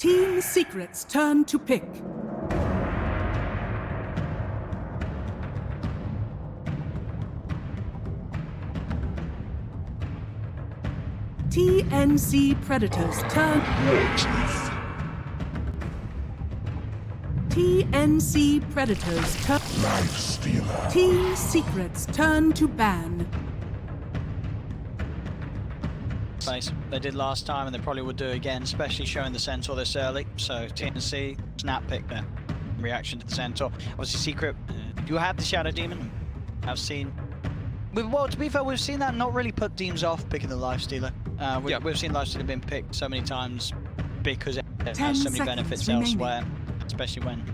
Team Secret's turn to pick. TNC Predators turn. TNC Predators turn. Life Stealer. Team Secret's turn to ban. They did last time and they probably would do again, especially showing the Centaur this early. So TNC, snap pick there. Reaction to the Centaur. Obviously Secret, you had the Shadow Demon. I've seen... Well, to be fair, we've seen that not really put teams off picking the Life Stealer. We've seen Life Stealer being picked so many times because it has so many benefits elsewhere, especially when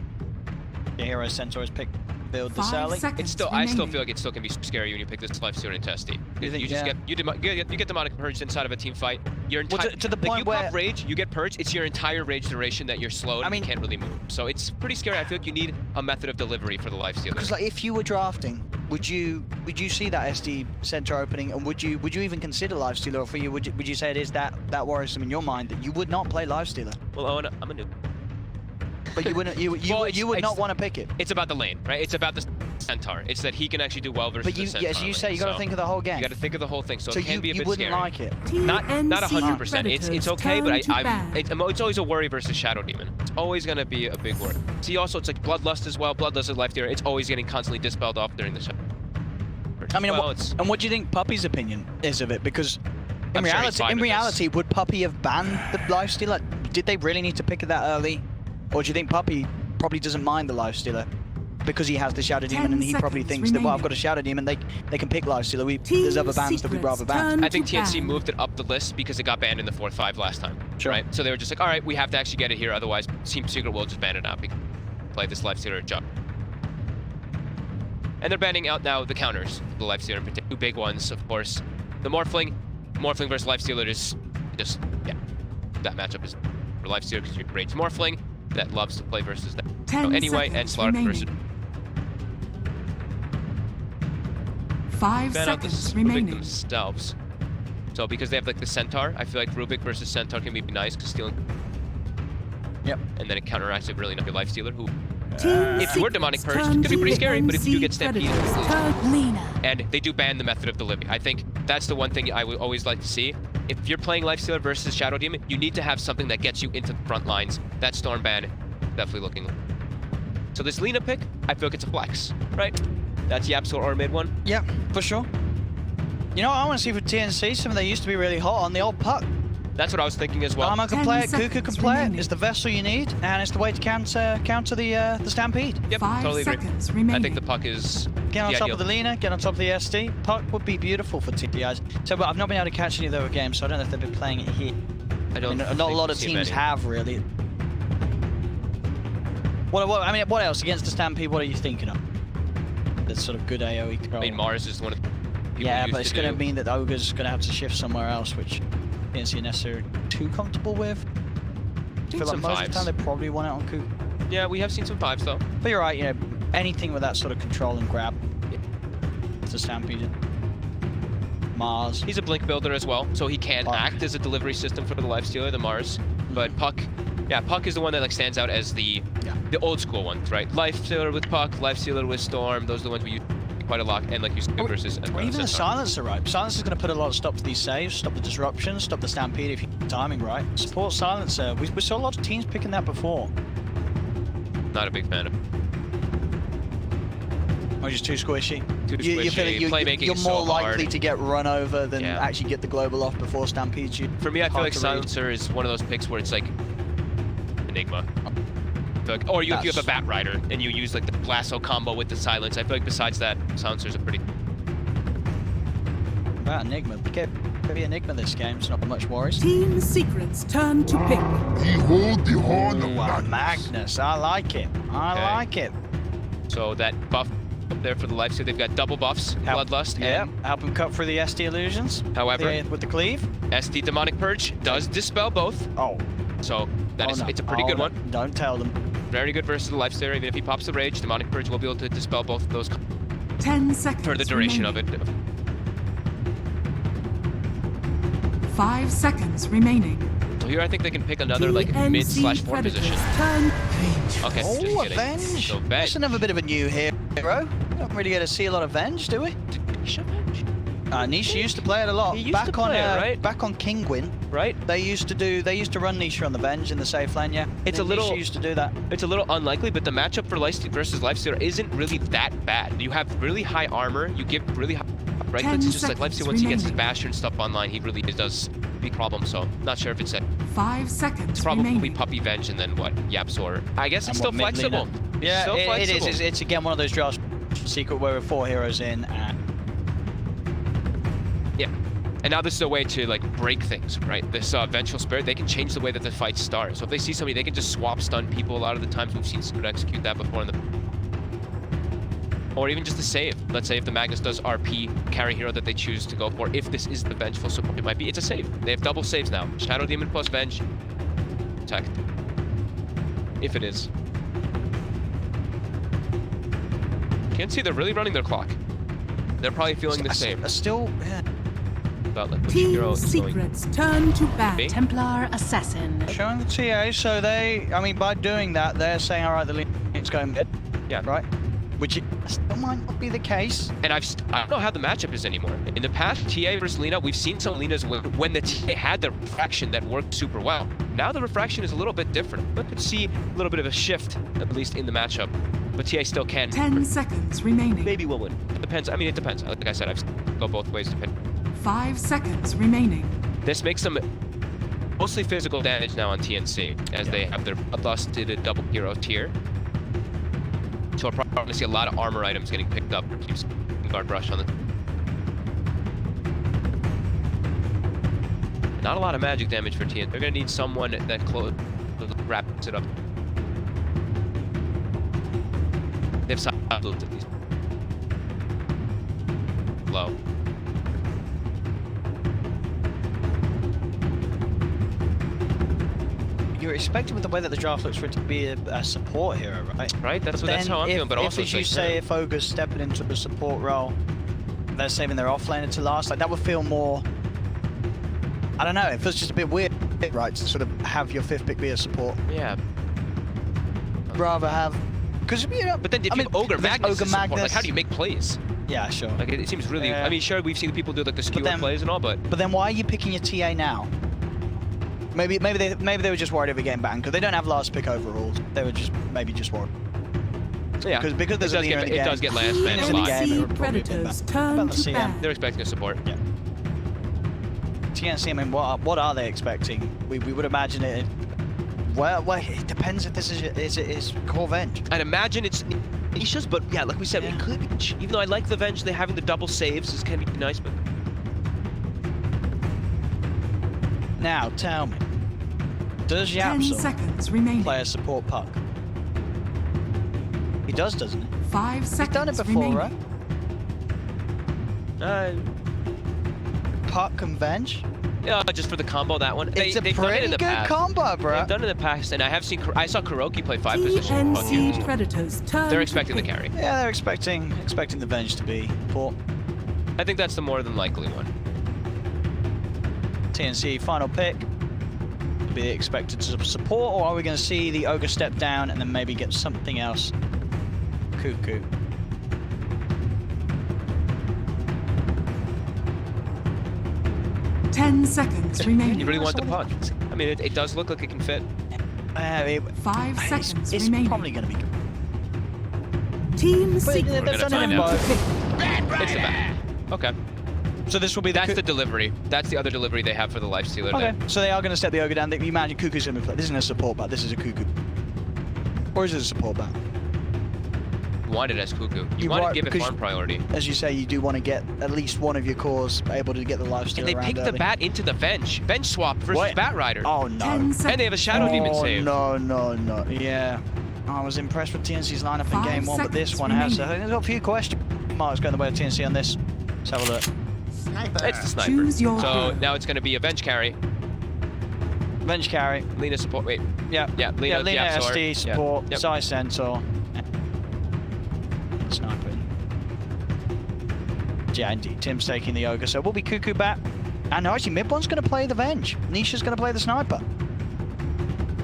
the hero Centaur is picked build this early. It's still, I still feel like it still can be scary when you pick this Life Stealer in Testy. You just get demonic purged inside of a team fight. Your entire to the point you where pop rage, you get purged. It's your entire rage duration that you're slowed. I mean, you can't really move. So it's pretty scary. I feel like you need a method of delivery for the Life Stealer. Because like, if you were drafting, would you see that SD Centaur opening, and would you even consider Life Stealer, or for you would you say it is that worrisome in your mind that you would not play Life Stealer? Well, Owen, I'm a noob. But you wouldn't. You would not want to pick it. It's about the lane, right? It's about the Centaur. It's that he can actually do well versus the Centaur. Yes, you say you got to think of the whole game. You got to think of the whole thing, so it can be a bit scary. You wouldn't like it. Not 100%. It's okay, but it's always a worry versus Shadow Demon. It's always going to be a big worry. See, also it's like Bloodlust as well. Bloodlust is Life Stealer. It's always getting constantly dispelled off during the Shadow. I mean, and what do you think Puppy's opinion is of it? Because in reality, would Puppy have banned the Life Stealer? Did they really need to pick it that early, or do you think Puppy probably doesn't mind the Life Stealer because he has the Shadow Demon and he probably thinks that, well, I've got a Shadow Demon, they can pick Life Stealer. There's other bans that we'd rather ban. I think TNC moved it up the list because it got banned in the 4-5 last time, right? So they were just like, all right, we have to actually get it here, otherwise Team Secret will just ban it out because play this Life Stealer job. And they're banning out now the counters, the Life Stealer in particular. Two big ones, of course. The Morphling versus Life Stealer is just, yeah, that matchup is for Life Stealer because you're Rage Morphling that loves to play versus that. Anyway, and Slaughter versus 5 seconds remaining. Themselves. So because they have like the Centaur, I feel like Rubik versus Centaur can be nice because stealing. Yep. And then it counteracts it really not your Life Stealer who. Team if you were demonic purged, it could be pretty scary, but if you do get stampeded, and they do ban the method of delivery. I think that's the one thing I would always like to see. If you're playing Life Stealer versus Shadow Demon, you need to have something that gets you into the front lines. That Storm ban, definitely looking. So this Lina pick, I feel like it's a flex, right? That's the absolute or mid one. Yeah, for sure. You know what I want to see for TNC? Something they used to be really hot on, the old puck. That's what I was thinking as well. Armor can play it, Kuka can play it. It's the vessel you need, and it's the way to counter the Stampede. Yep, totally agree. I think the puck is get on top of the Lina, get on top of the SD. Puck would be beautiful for TIs. So, but I've not been able to catch any of the other games, so I don't know if they've been playing it here. Not a lot of teams have really. I mean, what else against the Stampede? What are you thinking of? That's sort of good AOE control. I mean, Mars is one of the but it's going to mean that Ogre's going to have to shift somewhere else, which TNC necessarily too comfortable with. I feel like most of the time they probably want it on Kuka. Yeah, we have seen some 5s though. But you're right, you know, anything with that sort of control and grab. It's a Stampede. Mars. He's a blink builder as well, so he can act as a delivery system for the Life Stealer, the Mars. But Puck, yeah, Puck is the one that like stands out as the old school ones, right? Life Stealer with Puck, Life Stealer with Storm. Those are the ones we use quite a lot, and like you said, versus. Or even the Silencer, right? Silencer is going to put a lot of stop to these saves, stop the disruptions, stop the Stampede if you get the timing right. Support Silencer. We saw a lot of teams picking that before. Not a big fan of. Or just too squishy. You feel like you're more likely to get run over than actually get the global off before Stampedes you. For me, I feel like Silencer is one of those picks where it's like Enigma. Or if you have a Bat Rider and you use like the Lasso combo with the Silence. I feel like besides that, Silencer's a pretty... About Enigma. Maybe Enigma this game, so not much worries. Team Secret's turn to pick. Behold the horn of Magnus. I like it. I like it. So that buff up there for the Life Stealer, they've got double buffs, Bloodlust. Yeah, help him cut through the SD illusions. However, with the cleave. SD Demonic Purge does dispel both. Oh. So that it's a pretty good one. Don't tell them. Very good versus the Life Stealer. Even if he pops the Rage, Demonic Purge will be able to dispel both of those 10 seconds for the duration of it. 5 seconds remaining. So here I think they can pick another like TNC mid/4 position. Turn. Okay, Oh, just a kidding. Venge. So Venge. That's another bit of a new hero. Don't really get to see a lot of Venge, do we? Niche used to play it a lot. He used to play it, right? Back on Kingwin, Right? they used to run Niche on the Venge in the safe lane, yeah. It's a Niche little- used to do that. It's a little unlikely, but the matchup for Lifestealer versus Lifestealer isn't really that bad. You have really high armor, you give really high right 10 clicks. It's just like seconds Lifestealer, once he gets his remaining. Bastion and stuff online, he really does big problem. So not sure if it's 5 seconds it's probably remaining. Puppy Venge and then what? Yapsor. I guess it's And still what, mid flexible. laner? Yeah, Still it flexible. is. It's again one of those drafts secret where we're 4 heroes in. Yeah. And now this is a way to like break things, right? This Vengeful Spirit, they can change the way that the fight starts. So if they see somebody, they can just swap stun people. A lot of the times we've seen Spirit execute that before in the... Or even just a save. Let's say if the Magnus does RP carry hero that they choose to go for, if this is the Vengeful support, it might be, it's a save. They have double saves now. Shadow Demon plus Venge. Protect. If it is. Can't see, they're really running their clock. They're probably feeling the same. Still, yeah. About like which hero Team is going. secrets turn to bad. Me? Templar assassin. Showing the TA, so they, I mean, by doing that, they're saying, all right, the league's going mid. Yeah. Right? Which still might not be the case. And I don't know how the matchup is anymore. In the past, TA versus Lina, we've seen some Linas when the TA had the refraction that worked super well. Now the refraction is a little bit different. But could see a little bit of a shift, at least in the matchup. But TA still can. 10 seconds remaining. Maybe will win. It depends. I mean, it depends. Like I said, I've go both ways. 5 seconds remaining. This makes them mostly physical damage now on TNC, as they have their bloodlusted double hero tier. So we're probably going to see a lot of armor items getting picked up. Keeps guard brush on the. Not a lot of magic damage for TNC. They're going to need someone that wraps it up. They have side loot at least. Low. You're expecting with the way that the draft looks for it to be a support hero, right? Right? That's how I'm feeling, but also as you say, if Ogre's stepping into the support role, they're saving their offlaner to last, like that would feel more, I don't know, it feels just a bit weird, right, to sort of have your 5th pick be a support. Yeah. Rather have, because you know, But then if I you mean, have Ogre there's Magnus, Ogre as support, Magnus. like how do you make plays? Yeah, sure. Like it seems really, Yeah. I mean, sure, we've seen people do like the skewer then- plays and all, but But then why are you picking your TA now? Maybe they were just worried over getting banned because they don't have last pick overall. They were just worried. yeah. Because there's it a does leader get, in the it game. does get last man Leaders a in the lot. game, it would TNC probably be predators bad. turn About the to CM. bad. They're expecting a support. Yeah. TNC, I mean, what are they expecting? We would imagine it. Well, it depends if this is core Venge. I'd imagine it's niches, but yeah, like we said, Yeah. it could be. Even though I like the Venge, they having the double saves is can be nice, but Now, tell me, does 10 Yapsel seconds remaining. play a support puck? He does, doesn't he? 5 He's seconds done it before, remaining. right? Puck and Venge? yeah, just for the combo that one. It's a they've done it pretty in the good past. combo, bro. They've done it in the past, and I saw Kuroki play 5 position. TNC predators turn They're to expecting the pick. carry. Yeah, they're expecting the Venge to be port. I think that's the more than likely one. TNC final pick. Be expected to support, or are we going to see the Ogre step down and then maybe get something else? Cuckoo. Ten seconds remaining. You really want the puck? I mean, it does look like it can fit. 5 seconds it's remaining. probably going to be good. Team But secrets they've done turn it to both. pick. It's the back. Okay. So this will be That's the delivery. That's the other delivery they have for the Lifestealer. Okay, there. so they are going to step the Ogre down. You imagine Cuckoo's going to be played. This isn't a support bat, this is a Cuckoo. Or is it a support bat? You want it as Cuckoo. You You want want- to give it because- farm priority. As you say, you do want to get at least one of your cores able to get the lifesteal And they around picked the early. bat into the Venge. Venge swap versus What? Bat Rider. Oh no. 10 seconds. And they have a Shadow Demon Oh, save. no. Yeah. I was impressed with TNC's lineup in 5 game 1, but this seconds one has. remaining. There's got a few question marks going the way of TNC on this. Let's have a look. It's the sniper. Choose your So hero. now it's going to be a Venge carry. Venge carry. Lina support. Wait. Yeah. Yeah, Lina, Lina Yapsor. SD support. Yep. Sai Centaur. Sniper. Yeah, indeed. Tim's taking the Ogre. So we'll be Cuckoo bat. And no, actually, Midbon's going to play the Venge. Nisha's going to play the Sniper.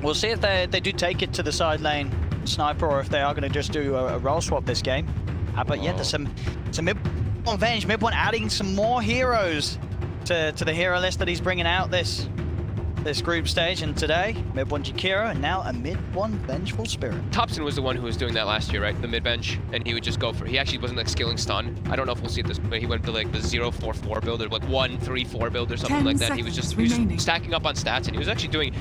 We'll see if they do take it to the side lane sniper, or if they are going to just do a role swap this game. But yeah, there's some mid one Venge, mid one adding some more heroes to the hero list that he's bringing out this group stage. And today, mid one Jakiro, and now a mid one Vengeful Spirit. Thompson was the one who was doing that last year, right? The mid bench, and he would just go for. He actually wasn't like skilling stun. I don't know if we'll see this, but he went to like the 0-4-4 build or like 1-3-4 build or something like that. He was just stacking up on stats, and he was actually doing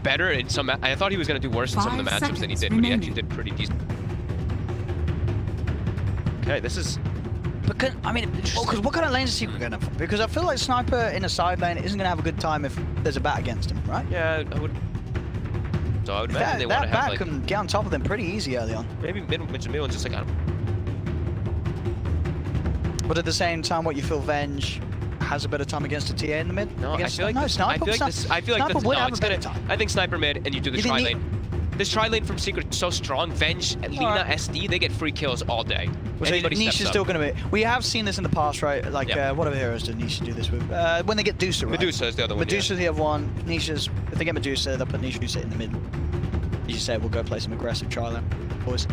better in some. I thought he was going to do worse in some of the matchups than he did, but he actually did pretty decent. Okay, this is. Because I mean, because what kind of lane is Secret going to? Because I feel like Sniper in a side lane isn't going to have a good time if there's a bat against him, right? Yeah, I would. So I would imagine they want to have bat like. can get on top of them pretty easy early on. Maybe mid one's just like. I don't. But at the same time, what you feel Venge has a better time against a TA in the mid? No, I feel like Sniper. I feel like this, no, it's gonna. I think Sniper mid, and you do the tri lane. This tri lane from Secret is so strong. Venge, Lina, SD, they get free kills all day. Niche is still going to be. We have seen this in the past, right? Like, what other heroes did Niche do this with? When they get Medusa, right? Medusa is the other one. Medusa's the other one. Niche's, if they get Medusa, they'll put Medusa in the mid. You said we'll go play some aggressive tri lane, boys.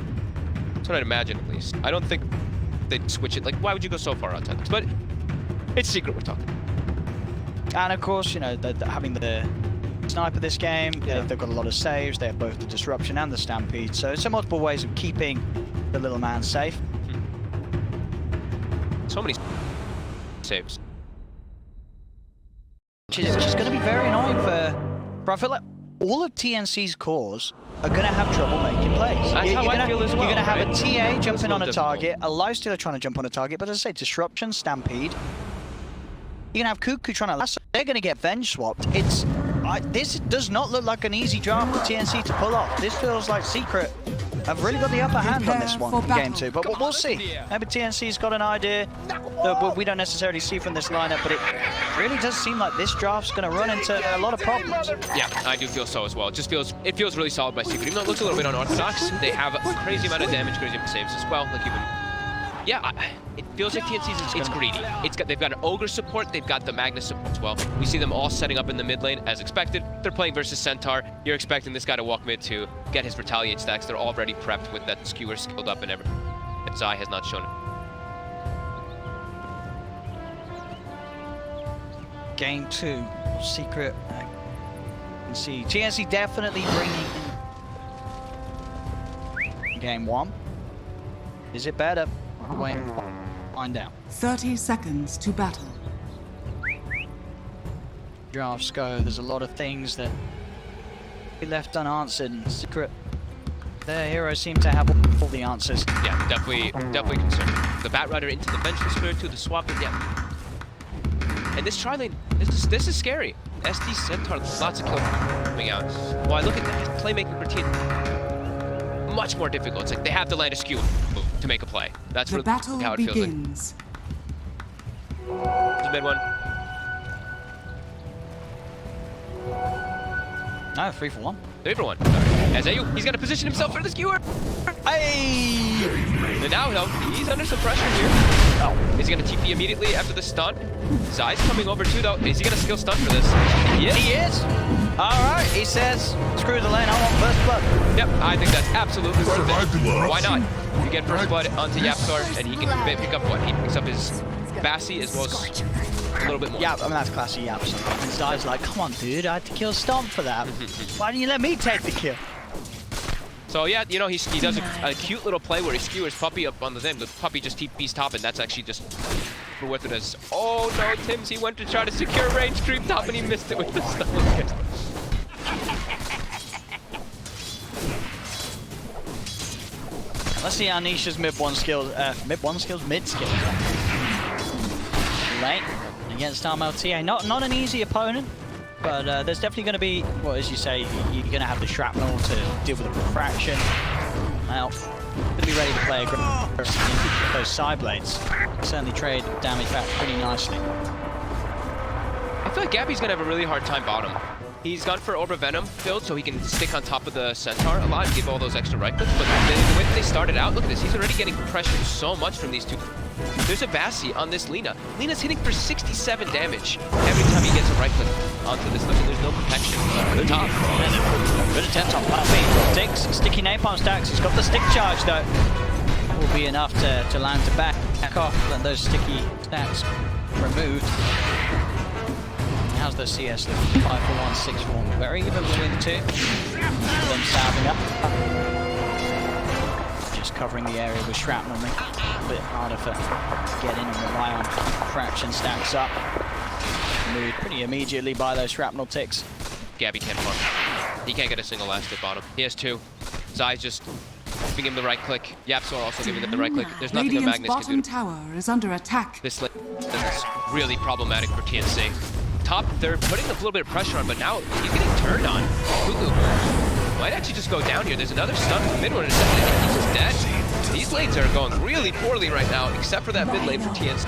That's what I'd imagine, at least. I don't think they'd switch it. Like, why would you go so far outside this? But it's Secret we're talking. And of course, you know, having the Sniper this game, they've got a lot of saves. They have both the Disruption and the Stampede. So it's multiple ways of keeping the little man safe. So many saves. Which is just going to be very annoying for I feel like all of TNC's cores are going to have trouble making plays. That's how I feel as well. You're going to have a TA jumping on a difficult. target, a Lifestealer trying to jump on a target, but as I say, Disruption, Stampede. You're going to have Cuckoo trying to lasso. They're going to get Venge swapped. This does not look like an easy draft for TNC to pull off. This feels like Secret have really got the upper hand on this one in game 2, but we'll see. Maybe TNC's got an idea that we don't necessarily see from this lineup, but it really does seem like this draft's going to run into a lot of problems. Yeah, I do feel so as well. It feels really solid by Secret. Even though it looks a little bit unorthodox, they have a crazy amount of damage, crazy amount of saves as well. Like even, yeah, it feels like TNC's it's greedy. They've got an Ogre support, they've got the Magnus support as well. We see them all setting up in the mid lane as expected. They're playing versus Centaur. You're expecting this guy to walk mid to get his Retaliate stacks. They're already prepped with that skewer skilled up and everything. And Zai has not shown it. Game 2, Secret. You can see TNC definitely bringing in game 1. Is it better? Wait, find out. 30 seconds to battle. Drafts go. There's a lot of things that be left unanswered. And Secret, their heroes seem to have all the answers. Yeah, definitely concerned. The Batrider into the Vengeful Spirit, to the swap, yeah. And this tri lane, this is scary. SD Centaur, lots of kills coming out. Well, I look at that playmaking for TNC. Much more difficult. It's like they have to land a skew to make a play. That's really how it feels like. The mid one. No, 3 for 1. 3 for 1. As Ayu, he's got to position himself for the skewer. Hey! And now he's under some pressure here. Oh, is he going to TP immediately after the stun? Zai's coming over too, though. Is he going to skill stun for this? He is. All right, he says, screw the lane, I want first blood. Yep, I think that's absolutely worth it. Why not? You get first blood onto Yapstar, and he can pick up what? He picks up his Bassi as well as a little bit more. Yeah, I mean, that's classy Yapstar. And Zai's like, come on, dude, I had to kill Stomp for that. Why didn't you let me take the kill? So yeah, you know, he does a cute little play where he skewers Puppy up on the thing. The Puppy just TP's top, and that's actually just worth it as... Oh no, Tims, he went to try to secure range creep top, and he missed it with the stun. Let's see how Nisha's mid skills. Late against Armel TA. Not an easy opponent, but there's definitely going to be, well, as you say, you're going to have the shrapnel to deal with the refraction. Well, going to be ready to play aggressive those side blades. Certainly trade damage back pretty nicely. I feel like Gabby's going to have a really hard time bottom. He's gone for Orb of Venom build so he can stick on top of the Centaur a lot and give all those extra right clicks. But the way that they started out, look at this. He's already getting pressured so much from these two There's a Vici on this Lina. Lina's hitting for 67 damage every time he gets a right click onto this level. There's no protection. Good top. Good attempt on Puppey. Sticks, sticky napalm stacks. He's got the stick charge though. That will be enough to land to back off and those sticky stacks removed. How's the CS looking? 5 for 1, 6 for 1. Very even between the two. Them salving up. Just covering the area with shrapnel, making it a bit harder for get in and rely on fraction stacks up. Moved pretty immediately by those shrapnel ticks. Gabby can't farm. He can't get a single last hit bottom. He has 2. Zai's just giving him the right click. Yapsor also giving them the right click. There's nothing a Radiant's Magnus can do. bottom tower is under attack. This is really problematic for TNC. Top, they're putting a little bit of pressure on, but now he's getting turned on. Cuckoo might actually just go down here. There's another stun from mid one in a second, and he's just dead. These lanes are going really poorly right now, except for that mid lane for TNC.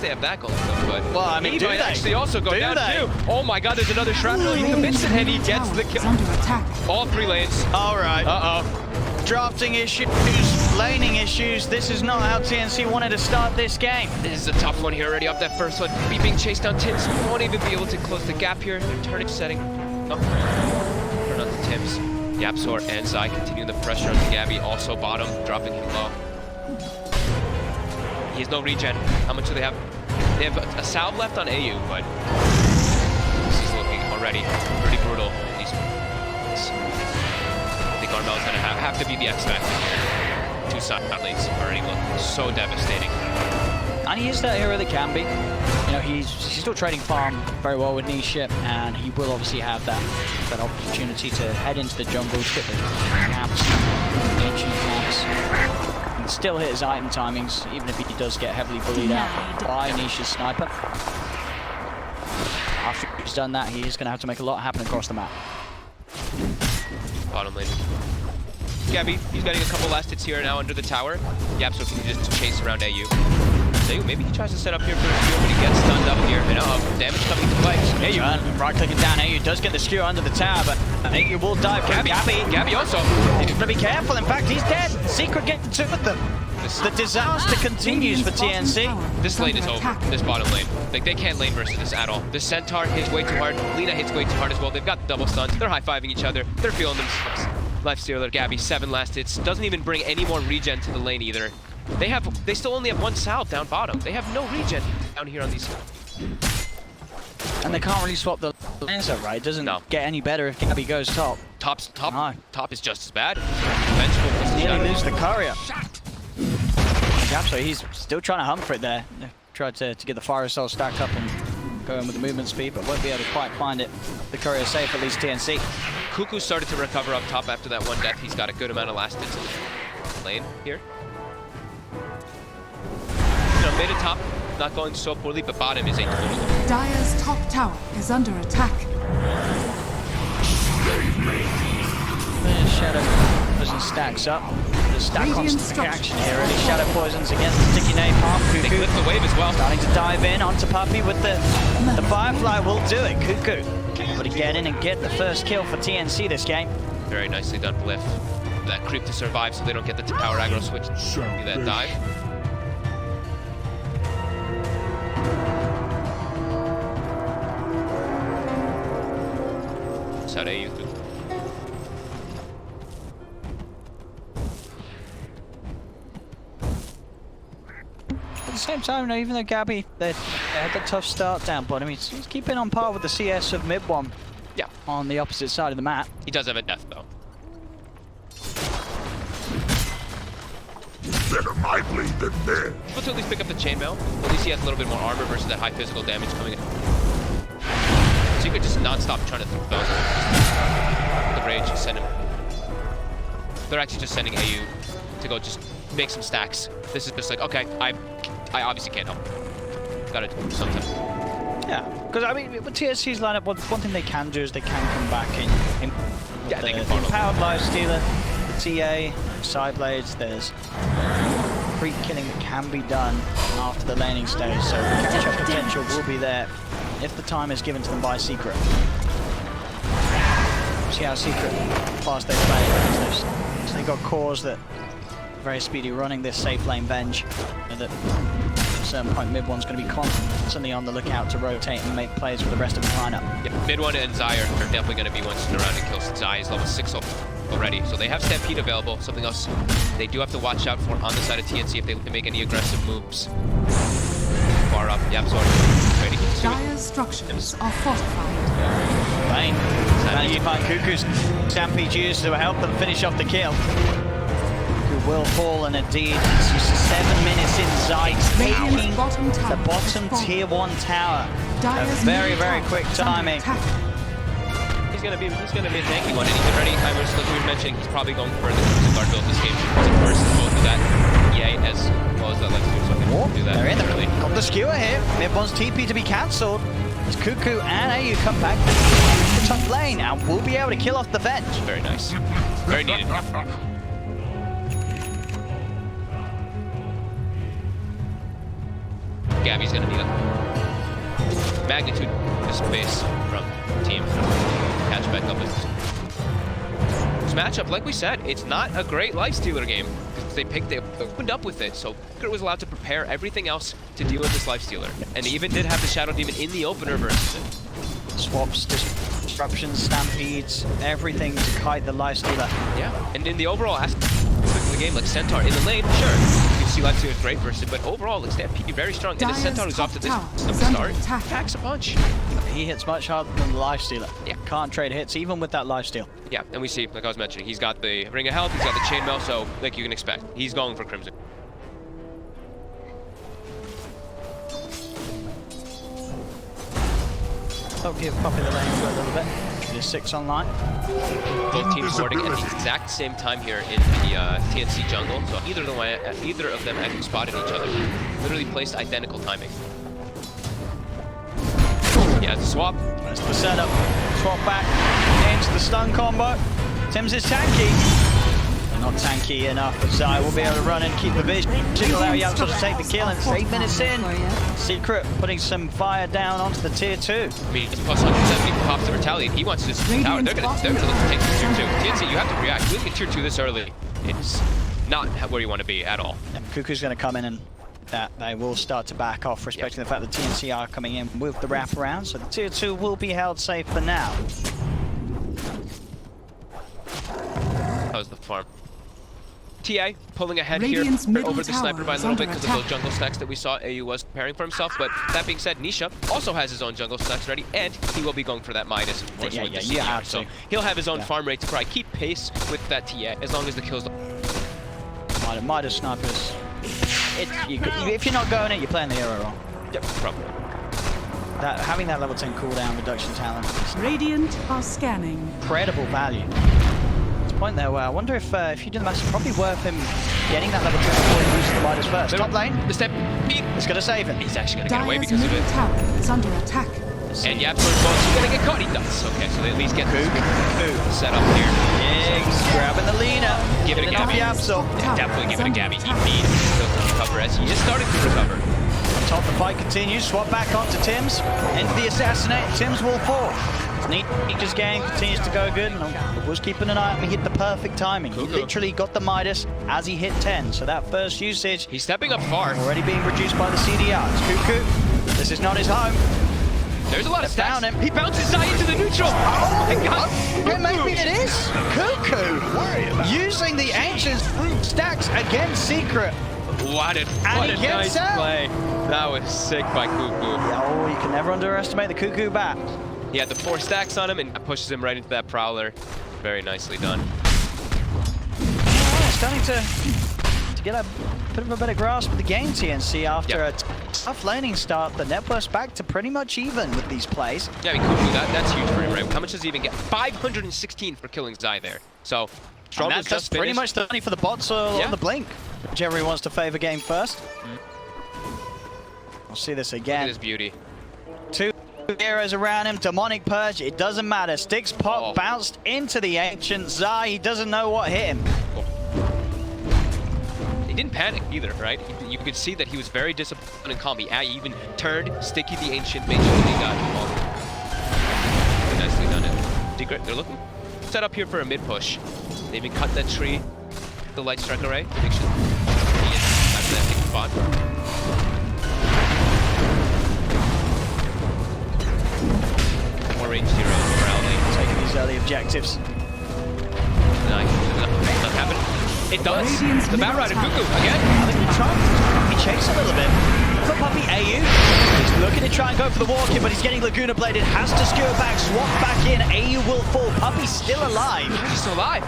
They have that going, but well, I mean, he might actually also go down too. Oh my god, there's another shrapnel. He commits it and he gets the kill. All 3 lanes. All right. Drafting issues, laning issues. This is not how TNC wanted to start this game. This is a tough one here already up that first one. Being chased down Tims. Won't even be able to close the gap here. They're turning setting. Oh. Turn on to Tims. Yapsor and Zai continuing the pressure on Gabby. Also bottom, dropping him low. He has no regen. How much do they have? They have a salve left on AU, but this is looking already pretty brutal. I think Armel's gonna have to be the X factor here. 2 side lanes already look so devastating. And he is that hero that can be. You know, he's still trading farm very well with Nisha, and he will obviously have that opportunity to head into the jungle, get the camps, the ancient camps. Still hit his item timings, even if he does get heavily bullied out by Nisha's sniper. After he's done that, he is going to have to make a lot happen across the map. Bottom lane. Gabby, he's getting a couple last hits here now under the tower. Yapsor can just chase around AU. Maybe he tries to set up here for a skewer, but he gets stunned up here. And damage coming to play. AU right-clicking down. AU does get the skewer under the tower, but AU will dive. Gabby also. He's going to be careful. In fact, he's dead. Secret getting 2 of them. The disaster continues for TNC. This lane is over. This bottom lane. Like, they can't lane versus this at all. The Centaur hits way too hard. Lina hits way too hard as well. They've got double stuns. They're high-fiving each other. They're feeling themselves. Lifestealer, Gabby, 7 last hits. Doesn't even bring any more regen to the lane either. They still only have 1 salve down bottom. They have no regen down here on these. And they can't really swap the lanes up, right? It doesn't get any better if Gabby goes top. Top is just as bad. Vengeful nearly lose the courier. So he's still trying to hunt for it there. Tried to get the fire soul stacked up and go in with the movement speed, but won't be able to quite find it. The courier safe, at least TNC. Cuckoo started to recover up top after that 1 death. He's got a good amount of last hits in the lane here. Mid and top, not going so poorly, but bottom is a total. Dire's top tower is under attack. Shadow Poison stacks up. The stack on action here. Really, Shadow Poisons against the sticky napalm. They clip the wave as well. Starting to dive in onto Puppey with the Firefly will do it. Cuckoo able to get in and get the first kill for TNC this game. Very nicely done, Bliff. That creep to survive so they don't get the power aggro switch. Do that dive. Out AU. At the same time, even though Gabby they had the tough start down bottom, he's keeping on par with the CS of mid one. Yeah. On the opposite side of the map. He does have a death though. Better my blade than theirs. Able to at least pick up the chainmail. At least he has a little bit more armor versus that high physical damage coming in. Secret just non-stop trying to throw the rage and send him. They're actually just sending AU to go just make some stacks. This is just like, okay, I obviously can't help. Gotta do something. Yeah, because I mean, with TSC's lineup, one thing they can do is they can come back in yeah, they can powered lifestealer, the TA, side blades. There's creep killing that can be done after the laning stage, so the catch-up potential will be there if the time is given to them by Secret. See how Secret fast they play. So they got cores that very speedy running this safe lane Venge. And that at a certain point, mid one's going to be constantly on the lookout to rotate and make plays with the rest of the lineup. Yeah, mid one and Zai are definitely going to be ones sitting around and kill. Zai is level 6 already, so they have Stampede available. Something else they do have to watch out for on the side of TNC if they make any aggressive moves. Far up, yep, sorry. Ready. Dire's structures are fortified. Lane. Managed to find Cuckoo's Stampede used to help them finish off the kill. Cuckoo will fall, and indeed, it's just 7 minutes in. Zai taking the bottom tier 1 tower. Very, very quick timing. He's gonna be a tanky one, and he's already, like we were mentioning, he's probably going for the Crimson Guard build this game versus both of that EA as well as that left two, so he can do that. They're in the got the skewer here. Mid one's TP to be cancelled. As Cuckoo and AU come back to the top lane, and we'll be able to kill off the Venge. Very nice. Very needed. Gabby's gonna need a magnitude of space from team. Catch back up with this matchup. Like we said, it's not a great Lifestealer game. They opened up with it, so Joker was allowed to prepare everything else to deal with this Lifestealer. And they even did have the Shadow Demon in the opener versus it. Swaps, disruptions, stampedes, everything to kite the Lifestealer. Yeah, and in the overall aspect of the game, like Centaur in the lane, sure, you can see Lifestealer is great versus it, but overall, like Stampede very strong. And the Centaur who's off to this start, packs a punch. He hits much harder than the Lifestealer. Yeah. Can't trade hits, even with that Lifesteal. Yeah, and we see, like I was mentioning, he's got the Ring of Health, he's got the Chainmail, so like you can expect, he's going for Crimson. Don't give Poppy the lane for a little bit. There's 6 online. Both teams boarding at the exact same time here in the TNC jungle, so either of them actually spotted each other. Literally placed identical timing. Yeah, it's a swap. That's the setup. Swap back into the stun combo. Tim's is tanky. But not tanky enough. Zai will be able to run and keep the vision. Jiggle out Yapsel to take the kill, and it's 8 minutes in. Secret putting some fire down onto the tier 2. I mean, it's plus 170 pops to retaliate. He wants this tower. They're gonna look to take this tier 2. TNC, you have to react. Losing tier 2 this early, it's not where you want to be at all. Yeah, Cuckoo's going to come in and that they will start to back off, respecting the fact that TNC are coming in with the wraparound, so the tier 2 will be held safe for now. That was the farm. TI pulling ahead Radiant's here middle over the sniper by a little bit because of attack. those jungle stacks that we saw AU was preparing for himself, but that being said, Nisha also has his own jungle stacks ready, and he will be going for that Midas, of course, with the CDR. So he'll have his own farm rate to probably keep pace with that TI as long as the kills don't. Midas snipers. If you're not going it, you're playing the hero wrong. Yep, probably. Having that level 10 cooldown reduction talent is Radiant are scanning. incredible value. At this point there, where I wonder if you do the match, it's probably worth him getting that level 10 before he loses the Midas first. Top lane, The step beat. it's going to save him. He's actually going to get away Dire's because of middle it. tower is under attack. And Yap's going to get caught. He does. Okay, so they at least get the set up here. Grabbing the leaner. Give it a Gabby. Yeah, Definitely give it a Gabby. He needs to recover as he is starting to recover. top the fight continues. Swap back onto Tim's. Into the assassinate. Tim's will fall. Sneaker's game continues to go good. And I was keeping an eye on him. He hit the perfect timing. He literally got the Midas as he hit 10. So that first usage. He's stepping up far. Already being reduced by the CDR. It's Cuckoo. This is not his home. There's a lot of stacks. Down him. He bounces Zai into the neutral. Oh my god. Yeah, maybe it is. Cuckoo using the ancient stacks against Secret. What a nice play. That was sick by Cuckoo. Oh, you can never underestimate the Cuckoo bat. He had the 4 stacks on him and pushes him right into that Prowler. Very nicely done. Yeah, starting to get a bit of a better grasp of the game, TNC, after a tough laning start. The network's back to pretty much even with these plays. Yeah, I mean, Cuckoo, that's huge for him, right? How much does he even get? 516 for killing Zai there. So, strong And that's pretty much the money for the bots or the blink. Whichever he wants to favor game first. We'll see this again. Look at his beauty. 2 heroes around him, demonic purge, it doesn't matter. Sticks pop, bounced into the ancient Zai. He doesn't know what hit him. He didn't panic either, right? You could see that he was very disciplined and calm. He even turned Sticky the Ancient, made sure that he got involved. Nicely done it. Secret, they're looking set up here for a mid push. They even cut that tree. the light strike array. Prediction. He is actually that big spot. More range heroes prowling. Taking these early objectives. Nice. Not happen. It does. The Bat Rider Cuckoo again. I think he's trying to chase a little bit. For Puppy AU, he's looking to try and go for the walk-in, but he's getting Laguna Bladed. Has to skewer back, swap back in. AU will fall. Puppy's still alive. He's still alive.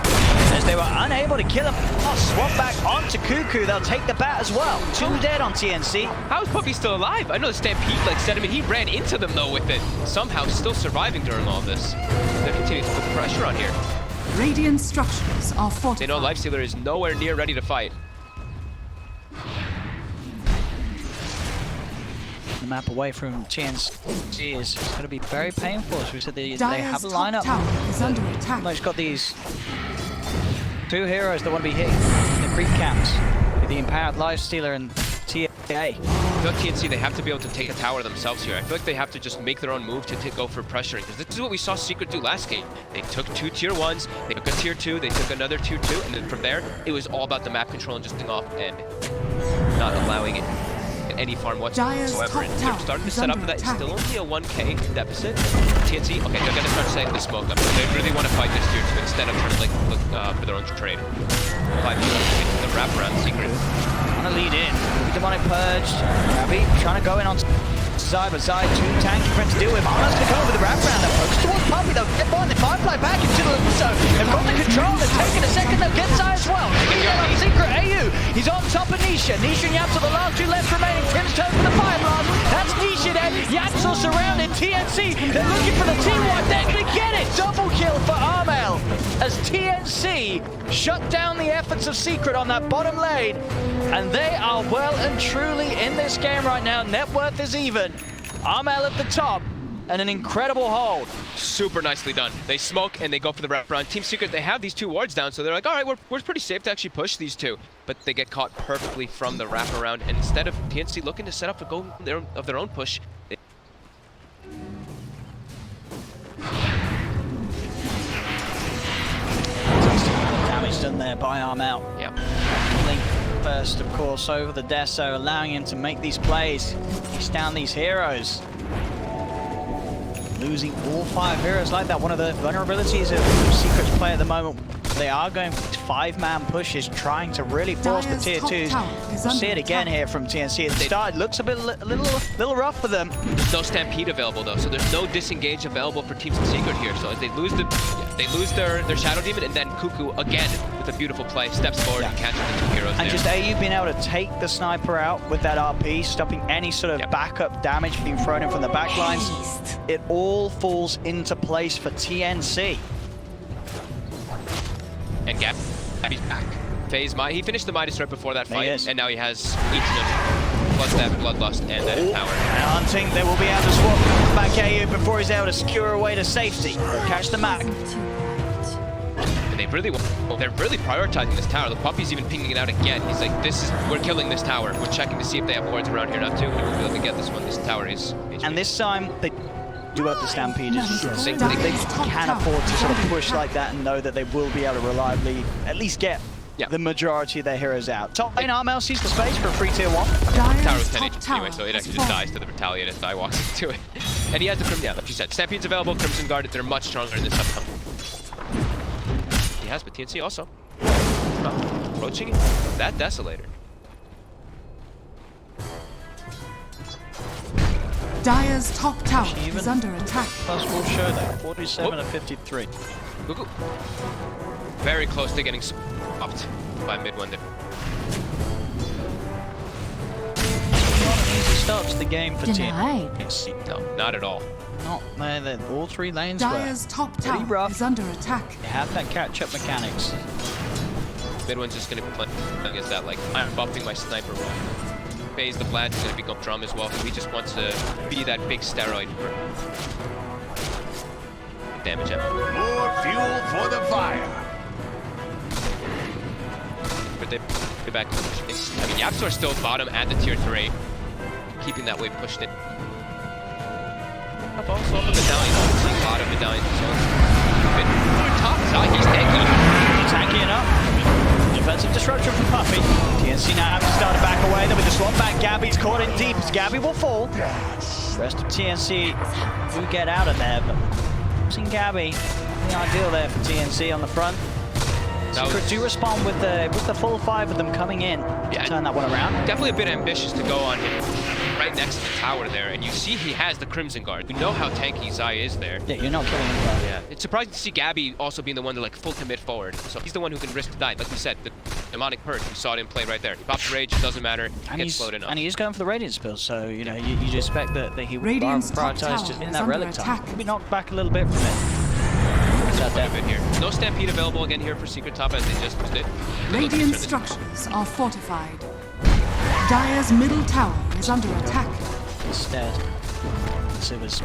As they were unable to kill him. Oh, swap back onto Cuckoo. They'll take the bat as well. 2 dead on TNC. How is Puppy still alive? I know the Stampede like set him and he ran into them though with it. Somehow still surviving during all this. They're continuing to put pressure on here. Radiant structures are fortified. They know Lifestealer is nowhere near ready to fight. The map away from TNC is going to be very painful. As we said, they have a Dyer's top tower lineup. is under attack. He's got these 2 heroes that want to be hit in the creep camps with the Empowered Lifestealer and TA. I feel like TNC, they have to be able to take a tower themselves here. I feel like they have to just make their own move to go for pressuring. Because this is what we saw Secret do last game. They took 2 tier 1s, they took a tier 2, they took another tier 2, and then from there, it was all about the map control and just getting off and not allowing it any farm whatsoever. And they're starting to set up for that. It's still only a 1k deficit. TNC, okay, they're gonna start setting the smoke up. They really want to fight this tier 2 instead of trying to like look for their own trade. 5 into the wraparound Secret. Trying to lead in. Demonic purged. Abby trying to go in on side by side. 2 tanky for him to deal with. Almost going to go over the wraparound. They'll focus towards Puppy. They'll get behind the Firefly back into the zone. They've got the control. They're taking a second. They'll get Zai as well. On Secret AU. He's on top of Nisha. Nisha and Yapsel, the last 2 left remaining. Tim's turn for the Fire Blast. That's Nisha there. Yapsel surrounded. TNC. They're looking for the team wipe. They're going to get it. Double kill for Armel as TNC shut down the efforts of Secret on that bottom lane. And they are well and truly in this game right now. Net worth is even. Armel at the top and an incredible hold. Super nicely done. They smoke and they go for the wraparound. Team Secret, they have these 2 wards down, so they're like, all right, we're pretty safe to actually push these 2. But they get caught perfectly from the wraparound, and instead of TNC looking to set up a go of their own push, they Damage done there by Armel. yeah. Link first, of course, over the Deso, allowing him to make these plays. He's down these heroes. Losing all 5 heroes like that. One of the vulnerabilities of Secret's play at the moment, they are going for 5-man pushes, trying to really force the tier 2s. We'll see it again here from TNC at the start. It looks a little rough for them. There's no Stampede available though, so there's no disengage available for Team Secret here. So as they lose their Shadow Demon, and then Cuckoo again with a beautiful play steps forward and catches the 2 heroes. And there. just AU being able to take the sniper out with that RP, stopping any sort of backup damage being thrown in from the backlines. It all falls into place for TNC. And Gabby's back. FaZe, he finished the Midas right before that fight, and now he has each of them, plus that Bloodlust and that Empower. And Hunting, they will be able to swap back AU before he's able to secure away to safety. Catch the Mac. And they're really prioritizing this tower. The Puppy's even pinging it out again. He's like, we're killing this tower. We're checking to see if they have wards around here. Not too. He won't be able to get this one. This tower is HP. And this time, they do have the Stampede. They can afford to sort of push like that and know that they will be able to reliably at least get the majority of their heroes out. Top lane Armel sees the space for a free tier 1. Tower was 10 HP anyway, so it actually just dies to the Battalion as I walks into it. And he has the Crimson, like you said, Stampede's available, Crimson Guard, they're much stronger in this upcoming. He has, but TNC also. Approaching that Desolator. Dyer's top tower is under attack. Plus we'll show that, 47 and 53. Cuckoo. Very close to getting stopped by mid-one there. Not an easy start to the game for TNC. No, not at all. Not there. All 3 lanes Dyer's top tower is under attack. They have that catch-up mechanics. Mid-one's just going to be playing against that, like, I'm buffing my sniper role. FaZe the Vlad is going to become drum as well, so he just wants to be that big steroid for damage him. More fuel for the fire. But they back. I mean, Yapsor still bottom at the tier 3, keeping that wave pushed in. Up also on the Medallion, obviously bottom Medallion. So top side, he's tanky. Tanky it up. defensive disruption from Puppy. TNC now have to start to back away. Then with the swap back, Gabby's caught in deep as Gabby will fall. The rest of TNC do get out of there, but losing Gabby, the ideal there for TNC on the front. Secret do respond with the full 5 of them coming in to turn that one around. Definitely a bit ambitious to go on him right next to the tower there, and you see he has the Crimson Guard. We know how tanky Zai is there. Yeah, you're not killing him. Yeah, it's surprising to see Gabby also being the one to like full commit forward. So he's the one who can risk to die. Like we said, the demonic perk, we saw him play right there. He pops rage, doesn't matter, gets slowed enough. And he is going for the Radiant spill, so you know you'd expect that he would Radiant's top prioritize just tower in is that under relic attack. time. Be knocked back a little bit from it. A bit here. No Stampede available again here for Secret top as they just used it. Radiant structures are fortified. Dire's middle tower is under attack. Instead, so it was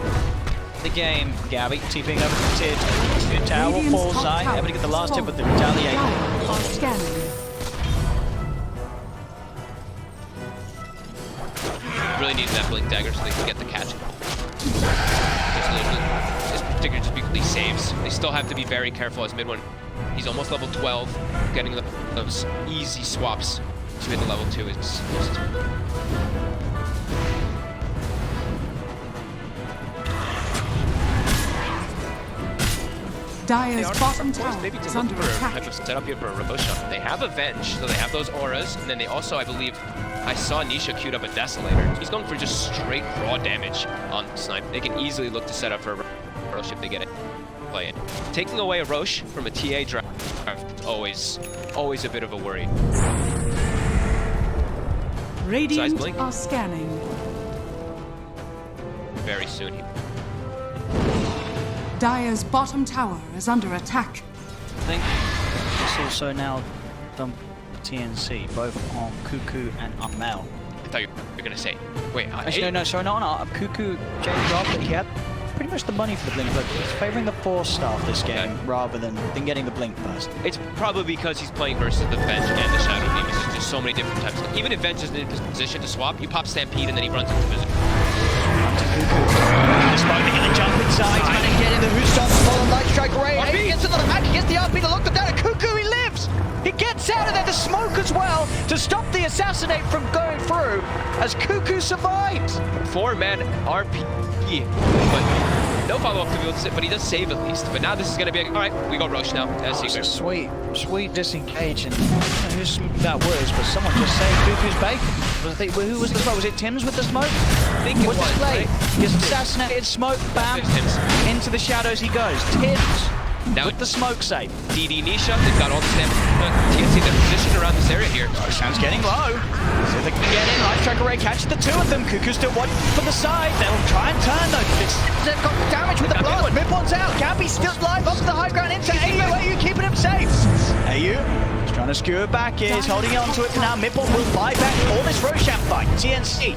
the game. Gabby TPing over the tier 2 tower will fall. Zai able to get the last hit with the retaliate. Dire are scanning. Really need that blink dagger so they can get the catch. This particular just because he saves. They still have to be very careful as mid one. He's almost level 12. Getting those easy swaps to hit the level 2 is just... Dire's bottom tower maybe to is look under for a attack. type of setup here for a Rosh. They have Avenge, so they have those auras, and then they also, I believe, I saw Nisha queued up a Desolator. He's going for just straight raw damage on Snipe. They can easily look to set up for a Rosh if they get it. Play it. Taking away a Rosh from a TA draft is always a bit of a worry. Radiant blink. are scanning. Very soon. Dire's bottom tower is under attack. I think it's also now done TNC, both on Cuckoo and on Mel. I thought you were gonna say, wait, Actually, no, sorry, not on Cuckoo changed off, but he had pretty much the money for the blink, but he's favoring the Force staff this game rather than getting the blink first. It's probably because he's playing versus the Venge and the Shadow Demons. There's just so many different types. Even if Venge isn't in position to swap, you pop Stampede and then he runs into position. Despite getting the jump inside, he's going to get in the Who's on the full Light Strike Ray. He gets another back, he gets the RP to lock them down, and Cuckoo, he lives! He gets out of there, the smoke as well, to stop the assassinate from going through, as Cuckoo survives. 4-man RP, but no follow-up to be able to sit, but he does save at least. But now this is going to be, all right, we go Rosh now, as Secret. Sweet disengage, and I don't know who that was, but someone just saved Cuckoo's bacon. Who was the smoke? Was it Tim's with the smoke? I think it was, Play. right? Gets assassinated, smoke, bam, into the shadows he goes. Tim's Now with the smoke save. DD Nisha, they've got all the TNC in their position around this area here. Sounds getting low. See if they can get in. Light Strike Array catches the 2 of them. Cuckoo's still watching for the side. They'll try and turn though. They've got damage with the blast. Mid-one's out. Gabby's still live up to the high ground into AU. AU keeping him safe. AU is trying to skewer back here. He's holding on to it for now. Mid-one will buy back all this Roshan fight. TNC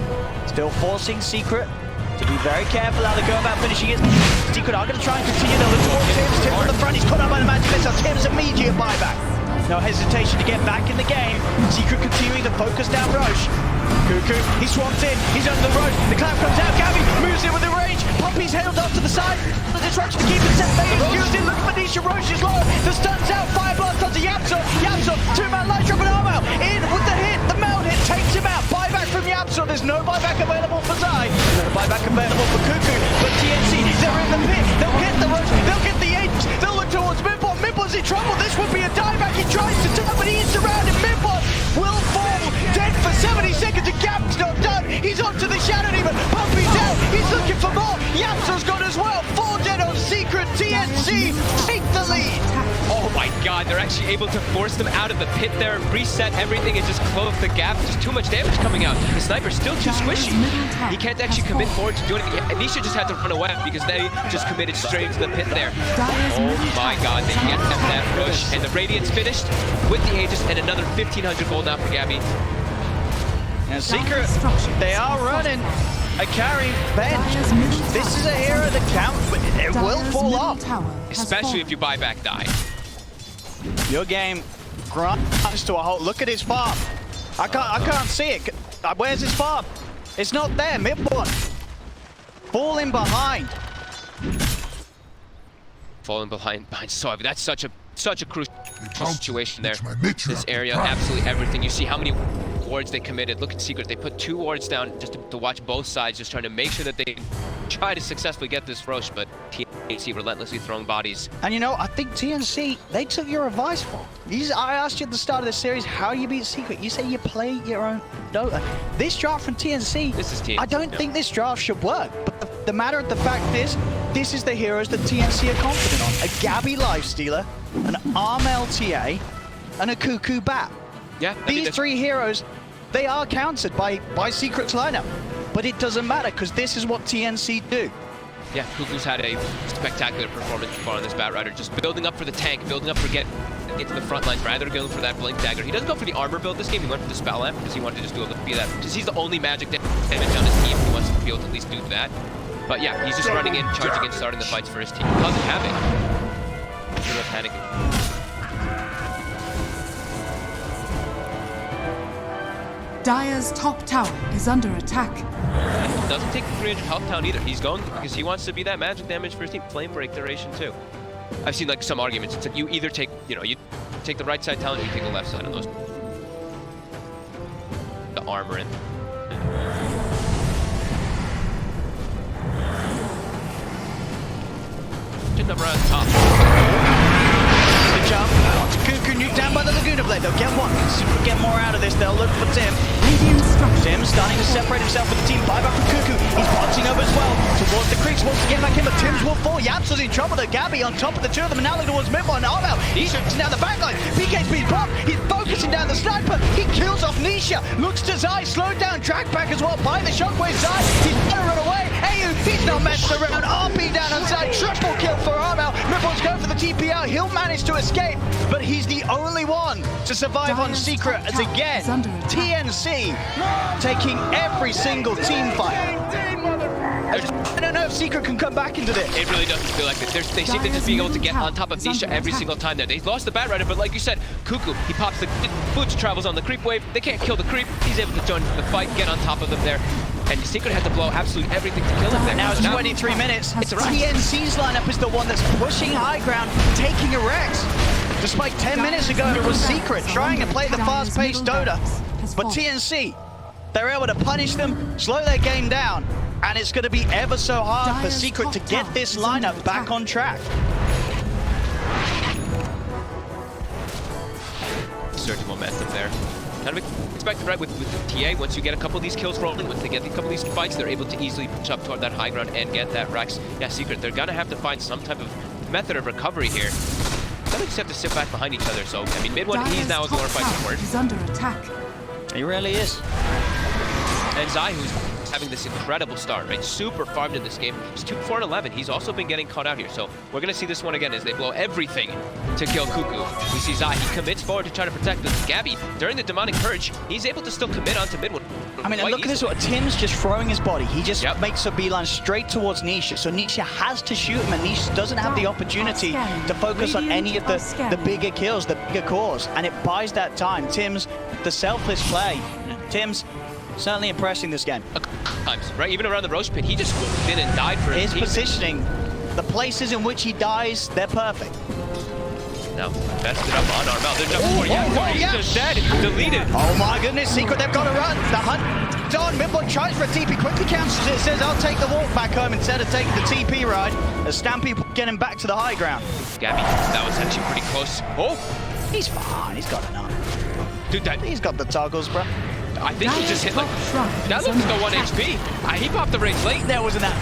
still forcing Secret to be very careful how they go about finishing it. Secret are going to try and continue. They'll look towards Tim's. Tim's on the front. He's caught up by the magic missile. Tim's immediate buyback. No hesitation to get back in the game. Secret continuing to focus down Roche. Cuckoo, he swamped in. He's under the road. The cloud comes out. Gabby moves in with the range. Puppy's held up to the side. The disruption to keep it set. They used it. Look for Nisha. Roche is low. The stun's out. Fire blast onto Yapso. Yapso, 2-man light drop and arm out. In with the hit. The meld hit takes him out. Buyback from Yapso. There's no buyback available for Zai. No buyback available for Cuckoo. But TNC, they're in the pit. They'll get the Roche. They'll get the Aegis. They'll look towards Midbot. Midbot's in trouble. This would be a dieback. He tries to turn, but he is surrounded. Midbot will fall. Dead for 70 seconds. And Gab's not done. He's onto the Shadow Demon. Puppy's down. He's looking for more. Yapso's got as well. 4 dead on Secret. TNC take the lead. Oh my god, they're actually able to force them out of the pit there, reset everything, and just close the gap. Just too much damage coming out. The sniper's still too squishy. He can't actually commit forward to do anything. Nisha just had to run away because they just committed straight to the pit there. Oh my god, they get that rush, and the Radiant's finished with the Aegis, and another 1,500 gold now for Gabby. And Secret, they are running a carry bench. This is a hero that counts, but it will fall off. Especially if you buy back die. Your game grinds to a halt. Look at his farm. I can't see it. Where's his farm? It's not there. Mid one. Falling behind. Falling behind. So that's such a such a crucial situation there. This area, absolutely everything. You see how many wards they committed. Look at Secret. They put 2 wards down just to watch both sides, just trying to make sure that they try to successfully get this Roche, but TNC relentlessly throwing bodies. And you know, I think TNC, they took your advice for. I asked you at the start of the series, how do you beat Secret? You say you play your own Dota. This draft from TNC, this is TNC, I don't think this draft should work. But the matter of the fact is, this is the heroes that TNC are confident on. A Gabby Lifestealer, an Arm LTA, and a Cuckoo Bat. Yeah, These 3 heroes, they are countered by Secret's lineup. But it doesn't matter, because this is what TNC do. Yeah, Cuckoo's had a spectacular performance so far on this Batrider, just building up for the tank, building up for getting into the front lines, rather than going for that Blink Dagger. He doesn't go for the armor build this game, he went for the Spell Amp, because he wanted to just do a little bit of that, because he's the only magic damage on his team. He wants to be able to at least do that. But yeah, he's just running in, charging in, starting the fights for his team. Causing havoc. A little panicking. Dire's top tower is under attack. Doesn't take the 300 health down either. He's going because he wants to be that magic damage for his team. Flame break duration too. I've seen like some arguments. It's like you either take, you take the right side talent or you take the left side on those. The armor in. Number on top. The jump. Cuckoo nuked down by the Laguna Blade. They'll get one. Get more out of this. They'll look for Tim. Tim starting to separate himself with the team. Buyback from Cuckoo. He's boxing over as well towards the creeps. Wants to get back in, but Tim's will fall. Yapsa's in trouble. The Gabby on top of the 2 of them. And now looking towards Midwell and Armel. He's shooting down the backline. PK's being popped. He's focusing down the sniper. He kills off Nisha. Looks to Zai. Slowed down track back as well by the shockwave. Zai. He's gonna run away. Ayu, he's not messed around. RP down on Zai. Triple kill for Armel. Midwell's going for the TP out. He'll manage to escape, but he's the only one to survive on Secret as again TNC taking every single team fight. I don't know if Secret can come back into this. It really doesn't feel like it. They seem to just be able to get on top of Nisha every single time there. They lost the Batrider, but like you said, Cuckoo, he pops the boots, travels on the creep wave. They can't kill the creep. He's able to join the fight, get on top of them there. And Secret had to blow absolutely everything to kill him there. Now it's 23 minutes. It's TNC's lineup is the one that's pushing high ground, taking a Rex. Despite 10 minutes ago, it was Secret trying to play the fast-paced Dota. But TNC, they're able to punish them, slow their game down, and it's going to be ever so hard for Secret to get this lineup back on track. Certain momentum there. Kind of expected, right, with the TA, once you get a couple of these kills rolling, once they get a couple of these fights, they're able to easily push up toward that high ground and get that Rex. Yeah, Secret, they're going to have to find some type of method of recovery here. They just have to sit back behind each other, so, I mean, mid one, he's now a glorified support. He's under attack. He really is. And Zai, who's having this incredible start, right? Super farmed in this game. He's 2-4-11. He's also been getting caught out here. So we're going to see this one again as they blow everything to kill Cuckoo. We see Zai, he commits forward to try to protect this. Gabby, during the Demonic Purge, he's able to still commit onto mid one. I mean, and look at this, Tim's just throwing his body. He just makes a beeline straight towards Nisha. So Nisha has to shoot him, and Nisha doesn't have the opportunity to focus on any of the bigger kills, the bigger cores. And it buys that time. Tim's the selfless play. Tim's certainly impressing this game. Times, right? Even around the Roche pit, he just swooped in and died for his team. Positioning, the places in which he dies, they're perfect. Now, vested up on Armel. They're just he's just dead. Deleted. Oh my goodness, Secret, they've got to run. The hunt on. Midboy tries for a TP, quickly cancels it. Says, I'll take the walk back home instead of taking the TP ride. As Stampy getting back to the high ground. Gabby, that was actually pretty close. Oh! He's fine, he's got enough. Dude, he's got the toggles, bro. I think he just hit like, that looks like a 1 HP. He popped the rage late. There wasn't that.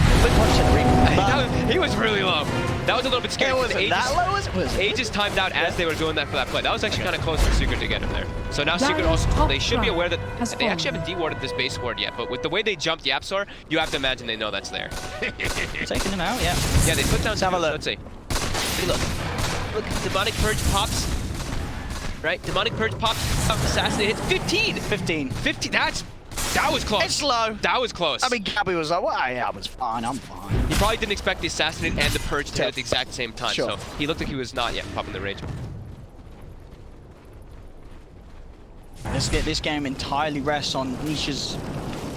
He was really low. That was a little bit scary. Was it that low? Aegis timed out as they were going for that play. That was actually kind of close for Secret to get him there. So now Secret also, they should be aware that they actually haven't dewarded this base ward yet, but with the way they jumped Yapsor, you have to imagine they know that's there. Taking him out, yeah. Yeah, they put down some, have a look. Let's see. Hey, look, Demonic Purge pops. Right, Demonic Purge pops, Assassinate hits 15. 15, that was close. It's low. That was close. I mean, Gabby was like, well, yeah, I was fine, I'm fine. He probably didn't expect the Assassinate and the Purge to hit at the exact same time, sure. So he looked like he was not yet popping the rage. This game entirely rests on Nisha's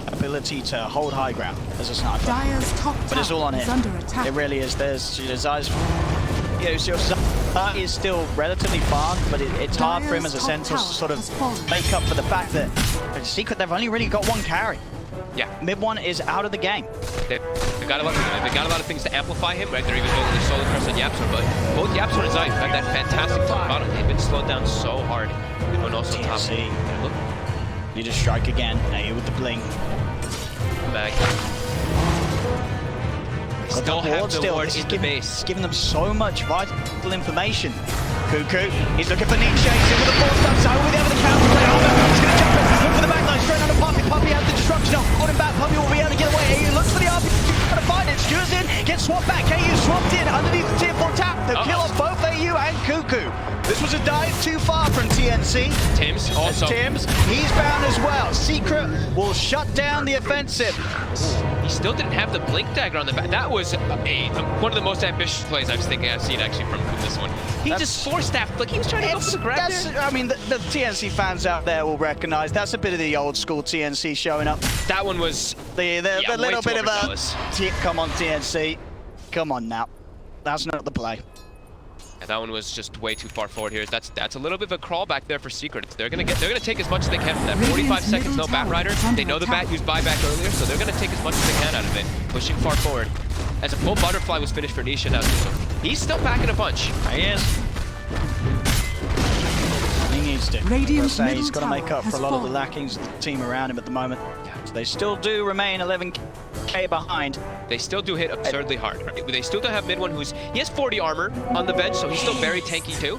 ability to hold high ground as a sniper. Dire's top but it's all on is him. under attack. It really is. There's eyes. You know, so that is still relatively fast, but it's hard for him as a Sentinel to sort of make up for the fact that Secret, they've only really got one carry. Yeah. Mid one is out of the game. They've got a lot of things to amplify him, right? They're even building their solo crest on Yapsor, but both Yapsor and Zai have that fantastic top bottom. They've been slowed down so hard. And also top. Look. You just strike again. Now with the blink. Back. Still have the wards in the base. Giving them so much vital information. Cuckoo, he's looking for Nietzsche. He's in with the force touch. So with the other counter play. He's going to jump in. Look for the backline. Straight under Puppy. Puppy has the destruction. Hold him back. Puppy will be able to get away. He looks for the RP. Trying to find it. Stews in. Gets swapped back. KU swapped in underneath the tier 4 tap. They'll kill off both AU and Cuckoo. This was a dive too far from TNC. Tims also. Tims, he's bound as well. Secret will shut down the offensive. He still didn't have the blink dagger on the back. That was one of the most ambitious plays I've seen actually from this one. He just four-staffed, like he was trying to go for the grab there. I mean, the TNC fans out there will recognize that's a bit of the old school TNC showing up. That one was the little bit of a come on TNC, come on now. That's not the play. Yeah, that one was just way too far forward here. That's a little bit of a crawl back there for Secret. They're gonna take as much as they can from that. 45 seconds, no Bat Rider. They know the Bat used buyback earlier, so they're gonna take as much as they can out of it. Pushing far forward. As a full butterfly was finished for Nisha now, so he's still packing a punch. He is. He needs to. He's got to make up for a lot of the lackings of the team around him at the moment. So they still do remain 11k behind. They still do hit absurdly hard. Right? They still do have mid one he has 40 armor on the bench, so he's still very tanky too.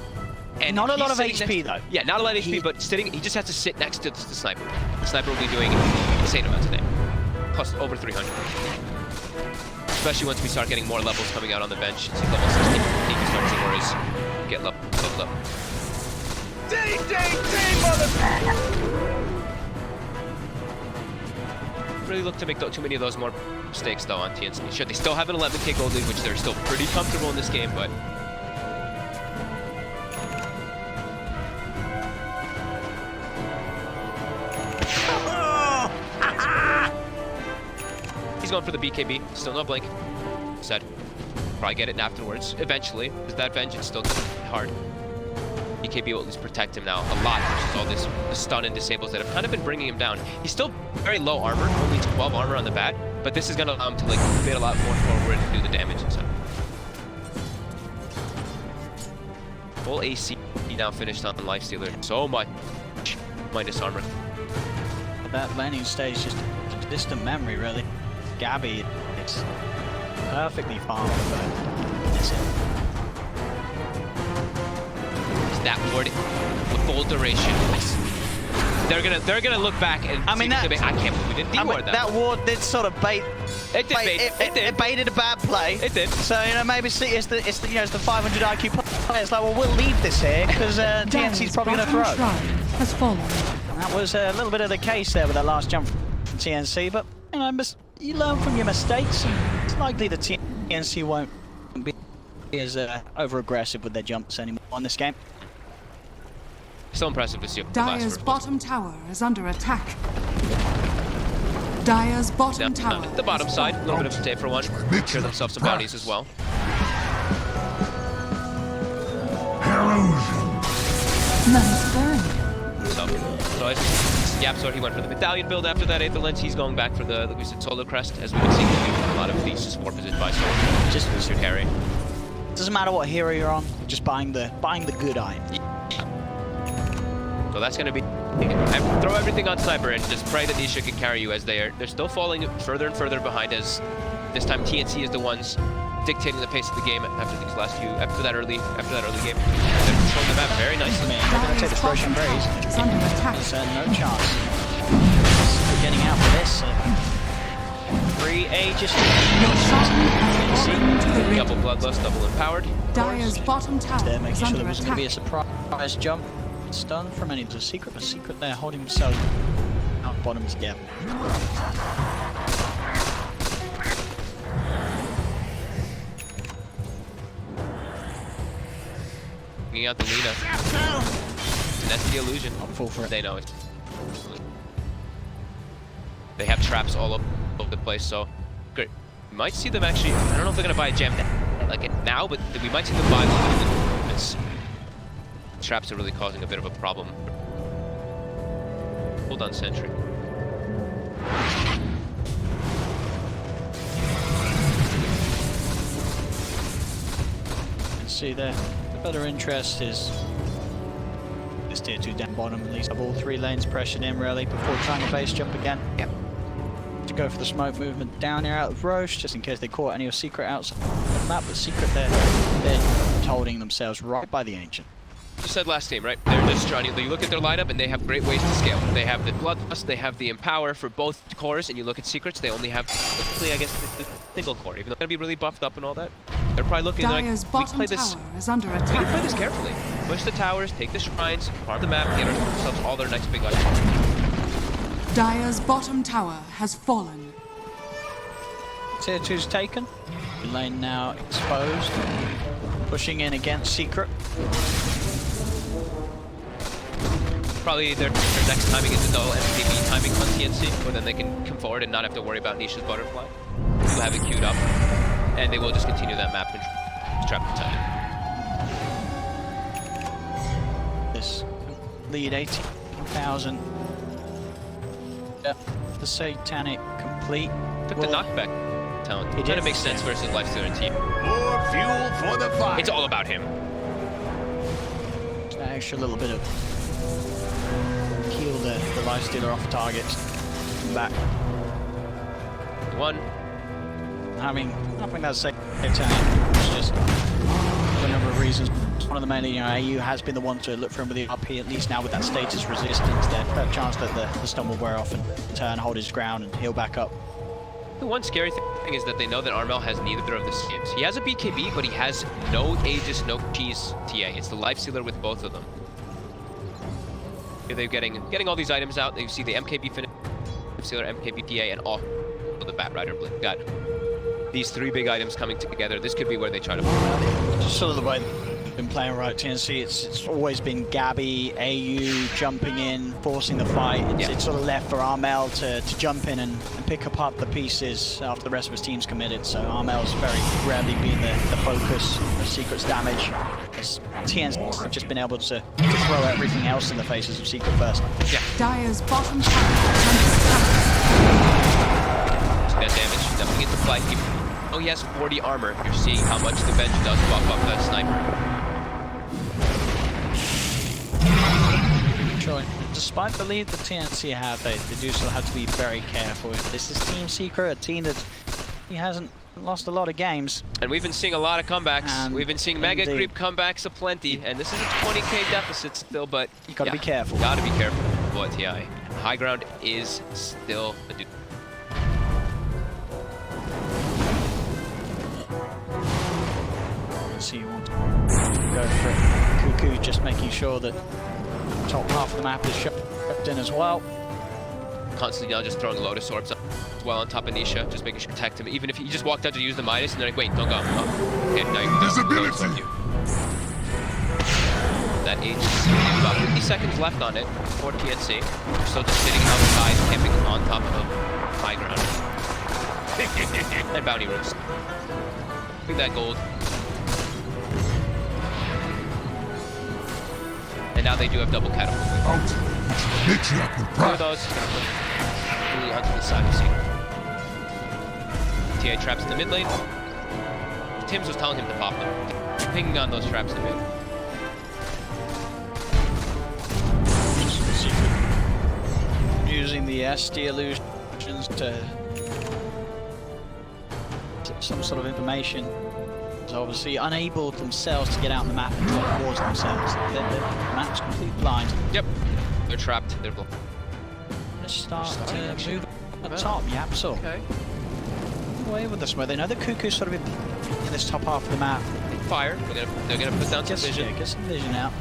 And not a lot of HP though. Yeah, not a lot of HP, but he just has to sit next to the sniper. The sniper will be doing insane amounts of damage. Plus over 300. Especially once we start getting more levels coming out on the bench. It's like level 16, he can start to see where get leveled up. Really look to make too many of those more mistakes though on TNC. Sure, they still have an 11k gold lead, which they're still pretty comfortable in this game, but he's going for the BKB. Still no blink. Said probably get it afterwards eventually, because that vengeance still gets hard. BKB will at least protect him now a lot versus all this stun and disables that have kind of been bringing him down. He's still very low armor, only 12 armor on the bat, but this is going to allow him to like fit a lot more forward and do the damage. So full AC now finished on Lifestealer. So much minus armor. That landing stage is just a distant memory, really. Gabby, it's perfectly farmed, but that's it. That ward with full duration. They're gonna look back and I can't believe we didn't de-ward that. That ward did sort of bait. It did bait. It baited a bad play. It did. So maybe see it's the 500 IQ play. It's like, well, we'll leave this here because TNC's probably gonna throw. Has fallen. That was a little bit of the case there with that last jump from TNC, but you learn from your mistakes. And it's likely that TNC won't be as over-aggressive with their jumps anymore in this game. So impressive to see. Dire's bottom tower is under attack. Dire's bottom tower. The bottom side, a little bit of a day for one. Clear themselves some bounties as well. Nice burn. So Yapsor, he went for the medallion build after that Aether Lens. He's going back for the, like we said, Solar Crest, as we've been seeing a lot of these just more positioned by Soul. Just booster carry. Doesn't matter what hero you're on, just buying the good item. So that's going to be throw everything on Sniper and just pray that Nisha can carry you, as they're still falling further and further behind, as this time TNC is the ones dictating the pace of the game after these last few after that early game. They're controlling the map very nicely. They're going to take this Roshan very easily. There's no chance. We're getting out for this. 3 Aegis. Double bloodlust, double empowered. Dire's bottom tower They're making is sure under there wasn't going to be a attack. surprise jump. Stun from any of the Secret, but Secret there holding himself out bottom together. Bringing out the Lina. And that's the illusion. I'll fall for it. They know it. They have traps all over the place, so great. You might see them actually. I don't know if they're going to buy a gem like it now, but we might see the 5 minutes. Traps are really causing a bit of a problem. Hold on, Sentry. See there, the better interest is this tier 2 down bottom, at least have all 3 lanes pressured in really before trying to base jump again. Yep. To go for the smoke movement down here out of Roche, just in case they caught any of Secret outside the map, but Secret there, they're holding themselves right by the Ancient. You said last game, right? They're just trying to, you look at their lineup and they have great ways to scale. They have the Bloodlust, they have the Empower for both cores, and you look at Secrets, they only have, I guess, the single core, even though they're going to be really buffed up and all that. They're probably looking Dyer's like, we can play this, we can play this carefully. Push the towers, take the shrines, farm the map, get ourselves all their next big items. Dyer's bottom tower has fallen. Tier 2's taken. Lane now exposed. Pushing in against Secret. Probably their next timing is the double MKB timing on TNC, where then they can come forward and not have to worry about Nisha's butterfly. We'll have it queued up, and they will just continue that map and trap the time. This lead 18,000. The Satanic complete. Took the knockback talent. It Kind did. of makes sense versus Lifestealer team. More fuel for the fire. It's all about him. An extra little bit of kill the Lifestealer off target. Back. One. Having that Satanic, it's just for a number of reasons. One of the mainly, AU has been the one to look for him with the RP, at least now with that status resistance, there's a chance that the stun will wear off and turn, hold his ground, and heal back up. The one scary thing is that they know that Armel has neither of the skins. He has a BKB, but he has no Aegis, no Cheese TA. It's the Lifestealer with both of them. Here they're getting all these items out. You see the MKB finish, Lifestealer, MKB TA, and all the Bat Rider Blink. Got these 3 big items coming together. This could be where they try to... Just sort of the way they've been playing right, TNC, it's always been Gabby, AU jumping in, forcing the fight. It's sort of left for Armel to jump in and pick apart the pieces after the rest of his team's committed. So Armel's very rarely been the focus of Secret's damage. As TNC have just been able to throw everything else in the faces of Secret first. Yeah. Dyer's bottom tower is under attack. That damage, definitely get the fly. Oh, he has 40 armor. You're seeing how much the bench does buff up that sniper. Sure. Despite the lead the TNC have, they do still have to be very careful. This is Team Secret, a team that he hasn't lost a lot of games. And we've been seeing a lot of comebacks. We've been seeing Mega indeed. Creep comebacks aplenty, and this is a 20k deficit still, but You gotta be careful. Gotta be careful. Boy, TI. High ground is still a dude. So you want to go for it. Cuckoo just making sure that top half of the map is shoved in as well. Constantly now just throwing Lotus Orbs up as well on top of Nisha, just making sure to protect him. Even if he just walked out to use the Midas, and they're like, wait, don't go. Oh, okay, now you can go. Lotus Orb you. That Aegis, about 50 seconds left on it for TNC. They're still just sitting outside, camping on top of high ground. And bounty rooms. Look at that gold. And now they do have double catapult. Two of those. Really onto the side of Secret. TI traps in the mid lane. Tim's was telling him to pop them. Pinging on those traps in mid. Using the SD illusions to some sort of information. So obviously unable themselves to get out on the map and draw towards themselves. The map's completely blind. Yep. They're trapped. They're blocked. Let's start to move up top, Yapsel. Okay. Away with this way. They know the Cuckoo's sort of in this top half of the map. Fire. They're gonna put down some vision. Yeah, get some vision out.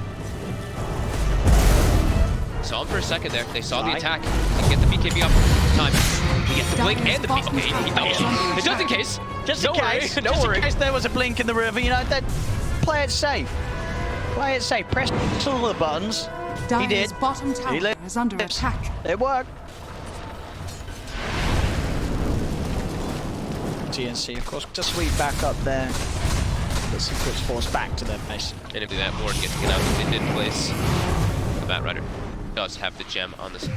Saw him for a second there. They saw the attack. They get the BKB up. Time. We get the blink and the B. Okay, he doubles. Just in case. Just in case. Just in case there was a blink in the river, you know, then play it safe. Play it safe. Press all the buttons. He did. Dyer's bottom tower is under attack. It worked. TNC, of course, to sweep back up there. the Secret's forced back to their base. And if that Ward gets taken out, they did place. The Batrider does have the gem on this.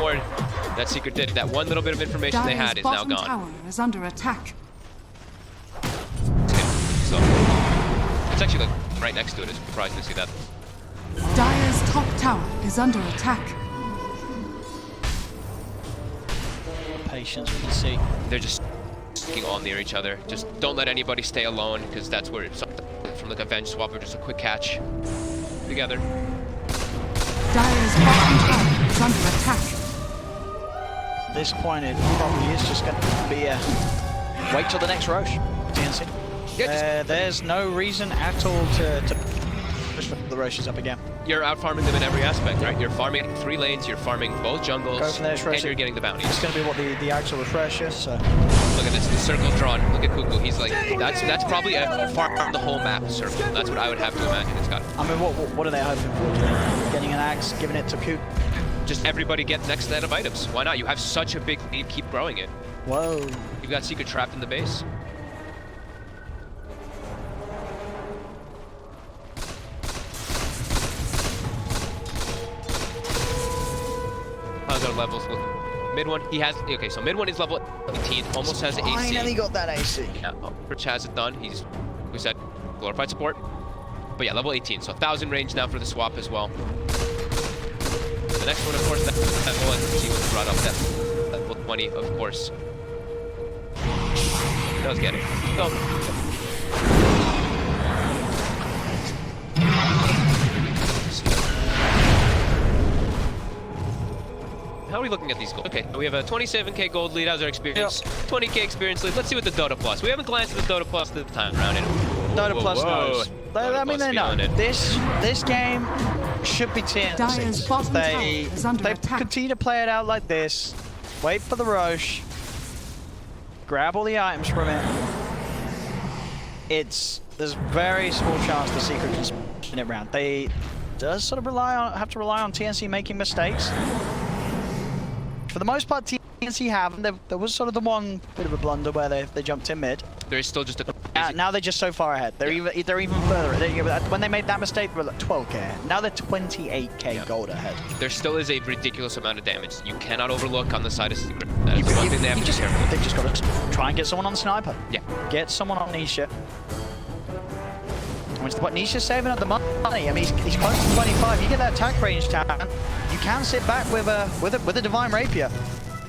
Or that Secret did. That one little bit of information they had is now bottom gone. tower is under attack. So it's actually like right next to it. It's surprising to see that. Dire's top tower is under attack. Patience, we can see. They're just sticking all near each other. Just don't let anybody stay alone, because that's where it's something from like a Venge swap or just a quick catch together. Dire's bottom tower is under attack. At this point, it probably is just going to be a wait till the next Roche. TNC. Yeah, there's no reason at all to push the Roches up again. You're out farming them in every aspect, right? You're farming 3 lanes, you're farming both jungles, Go from there, and you're getting the bounties. It's going to be what the actual refresher. So Look at this, the circle's drawn. Look at Cuckoo. He's like, that's probably a farm the whole map circle. That's what I would have to imagine it's got. I mean, what are they hoping for? Getting an axe, giving it to Coop. Just everybody get the next set of items. Why not? You have such a big lead, keep growing it. Whoa. You've got Secret trapped in the base. How's our levels look? Mid one, he has, okay, so mid one is level 18, almost has AC. Finally got that AC. Yeah, Rich has it done. He's, we said, glorified support. But yeah, level 18, so 1,000 range now for the swap as well. The next one, of course, that one, he was brought up, that level 20, of course. He does get it. Go. How are we looking at these gold? Okay, we have a 27k gold lead. How's our experience? 20k experience lead. Let's see what the Dota Plus. We haven't glanced at the Dota Plus this time around. Dota Plus knows. I mean, they know. It. This game should be Dire's TNC. bottom tower is under They attack. continue to play it out like this. Wait for the Roche. Grab all the items from it. There's very small chance the Secret can spin it around. They does sort of have to rely on TNC making mistakes. For the most part, TNC haven't. There was sort of the one bit of a blunder where they jumped in mid. There is still just a... Now they're just so far ahead. They're even further. When they made that mistake, they were like 12k ahead. Now they're 28k gold ahead. There still is a ridiculous amount of damage you cannot overlook on the side of Secret. That is the one thing they have to be careful with. They've just got to try and get someone on sniper. Yeah. Get someone on Nisha. Which is what Nisha's saving up the money. I mean, he's close to 25. You get that attack range down, you can sit back with a divine rapier.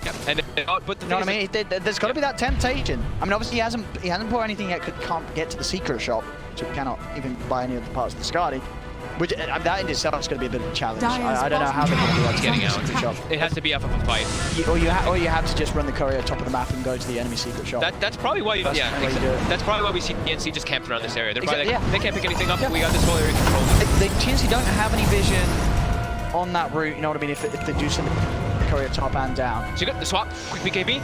Yeah. And but the You know what I mean? There's got to be that temptation. I mean, obviously he hasn't bought anything yet. Can't get to the secret shop, so he cannot even buy any of the parts of the Skadi. Which that in itself is going to be a bit of a challenge. I don't know how they're going to do that. getting out. Secret shop. It has to be off of a fight. Or you have to just run the courier top of the map and go to the enemy secret shop. That's probably why. That's the way you do it. That's probably why we see TNC just camped around this area. They're probably Exactly, like, yeah. they can't pick anything up. Yeah. We got this whole area controlled. The TNC don't have any vision on that route. You know what I mean? If they do send the courier top and down. So you got the swap. Quick BKB.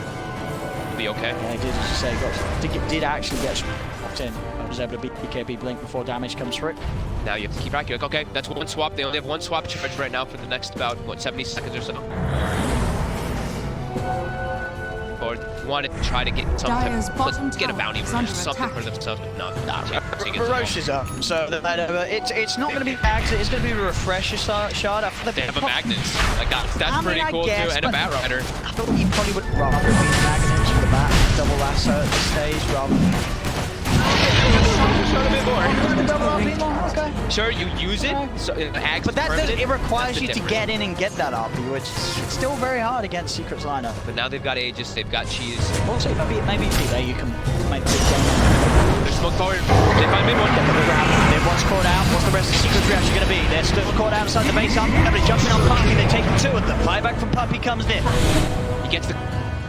Will be okay. Yeah, he did, as you say, did actually get swapped in. I was able to beat BKB blink before damage comes through. Now you have to keep track. You're like, okay, that's one swap. They only have one swap charge right now for the next about, what, 70 seconds or so. Or you want to try to get some type Dire's of, bottom let's get a tower bounty is or under something attack. for themselves, but not. Roche is up, so it's not going to be bags. It's going to be a refresher shard. They have a Magnus. Like that's pretty cool guess, too, and a but Batrider. I thought you probably would rather be Magnus for the bat, double lasso at this stage rather than. Okay. Sure, you use it, so it acts But permanent. it requires That's the you to difference. get in and get that RP, which is still very hard against Secret's lineup. But now they've got Aegis, they've got Cheese. Also, maybe there you can make the big game. They're smoke forward. They find mid one. They're once caught out. What's the rest of Secret's reaction going to be? They're still caught outside the base. Everybody jumping on Puppy. They take two of them. Buyback from Puppy comes in. He gets the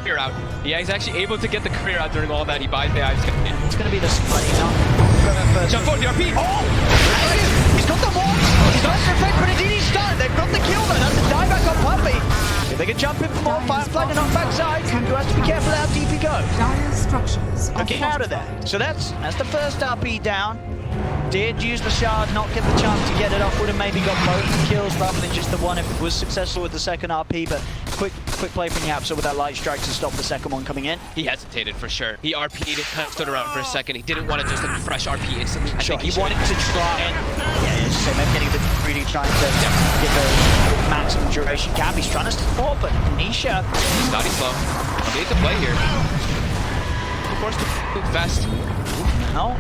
career out. Yeah, he's actually able to get the career out during all that. He buys the eyes. It's going to be the Spuddy now. Jump forward, the RP. Oh! He's got the walk! He's not the effect, but indeed he's stunned. They've got the kill though. That's a dieback on Puppy. If they can jump in for more, Firefly to knock back side. Kuku has to be careful how deep he goes. Dire's structures are Looking out of there. fortified. So that's the first RP down. Did use the shard, not get the chance to get it off. Would have maybe got both kills rather than just the one if it was successful with the second RP. But quick quick play from Yapsa with that light strike to stop the second one coming in. He hesitated for sure. He RP'd, kind of stood around for a second. He didn't want to just like fresh RP instantly. I think He wanted to try and so maybe getting a bit greedy, trying to get the maximum duration. Gabby's trying to support, but Nisha. He's not slow. He needs to play here. Of course, move fast. No.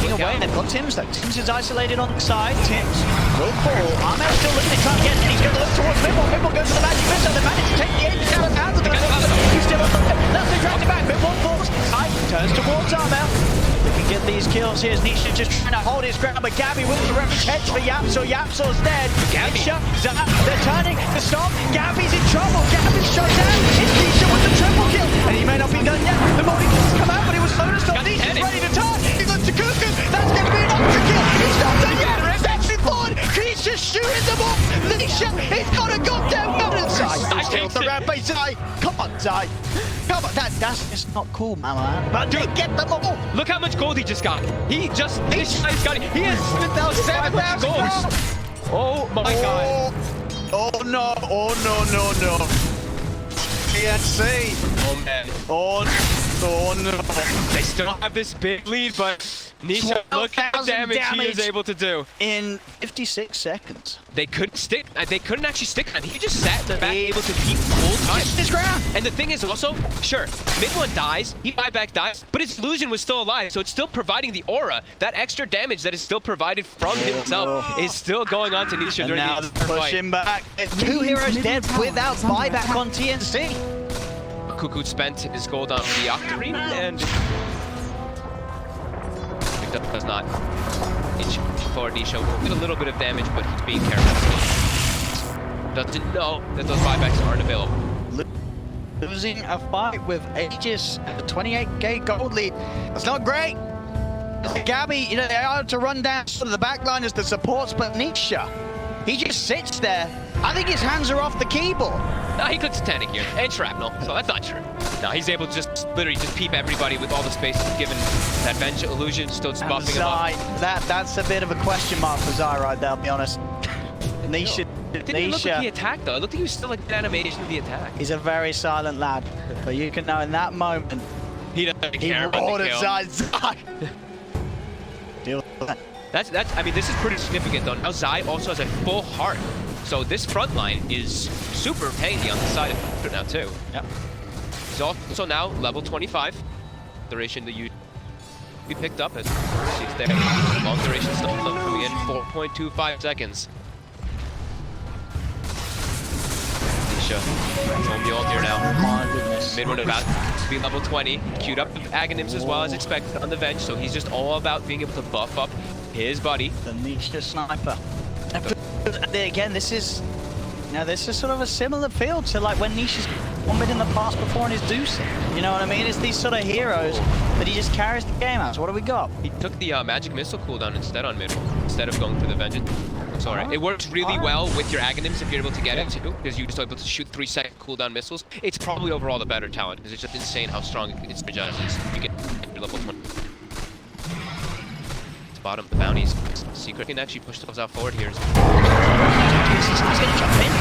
Getting away. They've got Tims though. Tims is isolated on the side. Tims will fall. Armel's still looking to try and get it. He's going to look towards Bimble. Bimble goes for the magic missile. They manage to take the edge out of hands of the He's still on the left. They dragged it back. Bimble falls. Turns towards Armel. They can get these kills here as Nisha just trying to hold his ground, but Gabby with the revenge heads for Yapso. Yapso's dead. Nisha, they're turning to stop. Gabby's in trouble. Gabby's shot down. It's Nisha with the triple kill. And he may not be done yet. The body has come out, but it was slow to stop. Nisha's ready to turn. He looks to Cuckoo. That's going to be an ultra kill. He's not done yet. That's forward. He's just shooting them off. Nisha, he's got a goddamn gun inside. I killed the rampage. Zai. Come on, Zai. Come on. That's just not cool, man. But they get them all. Look how much gold he just got. He has 7,000 gold. Oh my god. Oh no. TNC. Oh man. Oh no. They still have this big lead, but Nisha, look at the damage he is able to do. In 56 seconds. They couldn't actually stick on him. He just sat in the back, able to keep full time. His ground. And the thing is also, sure, mid-one dies, he buyback dies, but his illusion was still alive, so it's still providing the aura. That extra damage that is still provided from himself is still going on to Nisha during now the push him back. Two heroes dead without buyback on TNC. Cuckoo spent his gold on the Octarine, and does not inch forward. Nisha will get a little bit of damage, but he's being careful. Doesn't know that those buybacks aren't available. Losing a fight with Aegis at a 28k gold lead. That's not great. Gabby, you know, they are to run down sort of the back line as the supports, but Nisha, he just sits there. I think his hands are off the keyboard. No, he could Satanic here, and Shrapnel, so that's not true. No, he's able to just literally just peep everybody with all the space given that Venge illusion, still just buffing him up. That's a bit of a question mark for Zai right there, I'll be honest. Nisha. It didn't look like he attacked though. It looked like he was still like an animation of the attack. He's a very silent lad, but you can know in that moment, he doesn't care about the kill. Zai. Deal with that. That's. I mean, this is pretty significant though. Now Zai also has a full heart, so this front line is super tanky on the side of it now too. Yep. He's also now level 25. Duration that you picked up as she's there. Long duration stuff coming in 4.25 seconds. Nisha, home the ult here now. Oh my goodness. Mid one about to be level 20. Queued up with Aghanims as well as expected on the Venge, so he's just all about being able to buff up his buddy. The Nisha sniper. And again, this is sort of a similar feel to like when Nisha's won mid in the past before in his Deucing. You know what I mean? It's these sort of heroes that he just carries the game out. So what do we got? He took the magic missile cooldown instead on mid, instead of going for the Vengeance. Sorry, it works really well with your Aghanims if you're able to get it too, because you're just able to shoot 3-second cooldown missiles. It's probably overall the better talent, because it's just insane how strong it's adjusts. You get your level 20. Bottom, the bounties. Secret can actually push those out forward here. He's going to jump in.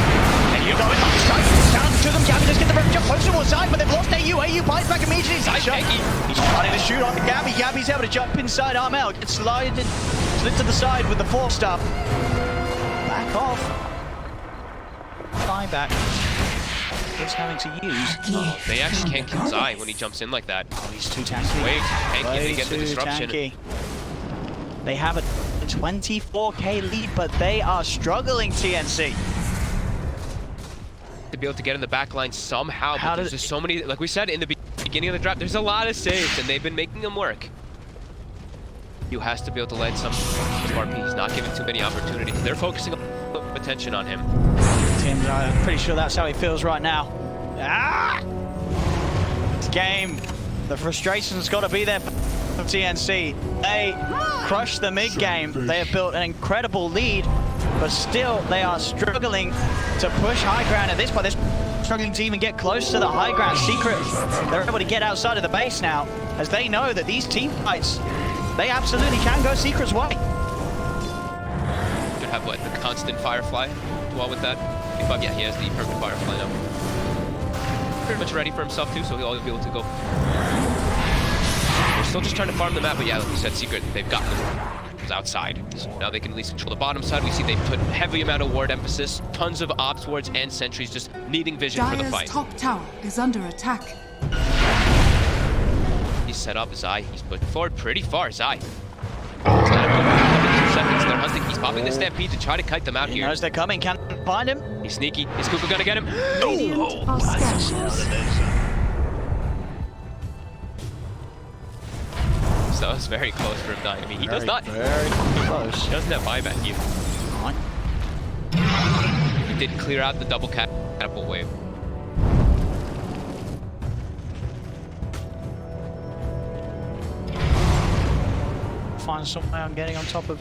And you go in on strike. Down to them. Gabby does get the rep jump close towards side, but they've lost AU. AU bites back immediately. He's trying to shoot on Gabby. Gabby's able to jump inside Armel. Gets slid to the side with the 4-star. Back off. Buyback. Just having to use. Oh, they actually can't kill Zai when he jumps in like that. Oh, he's too tanky. Way too tanky. They get the disruption. Tanky. They have a 24k lead, but they are struggling, TNC. To be able to get in the back line somehow, but there's just so many, like we said in the beginning of the draft, there's a lot of saves, and they've been making them work. You has to be able to let some RP. He's not giving too many opportunities. They're focusing attention on him. Tim's, I'm pretty sure that's how he feels right now. This game, the frustration's got to be there for TNC. They crushed the mid game. They have built an incredible lead, but still they are struggling to push high ground at this point. They're struggling to even get close to the high ground. Secret, they're able to get outside of the base now, as they know that these team fights, they absolutely can go Secret's way. Could have what, the constant Firefly? Well, with that, yeah, he has the perfect Firefly now. pretty much ready for himself too, so he'll always be able to go. They're still just trying to farm the map, but yeah, like you said, Secret, they've gotten them outside. So now they can at least control the bottom side. We see they've put heavy amount of ward emphasis, tons of ops wards and sentries just needing vision for the fight. Dire's top tower is under attack. He's set up Zai. He's put forward pretty far, Zai. It's gonna go in 2 seconds. They're hunting. He's popping the stampede to try to kite them out He here. knows they're coming. Can't find him. He's sneaky. Is Kuku gonna get him? Radiant are scarce. So that was very close for him dying. I mean, he does not. Very close. He doesn't have buyback either. Fine. He did clear out the double catapult wave. Find some way on getting on top of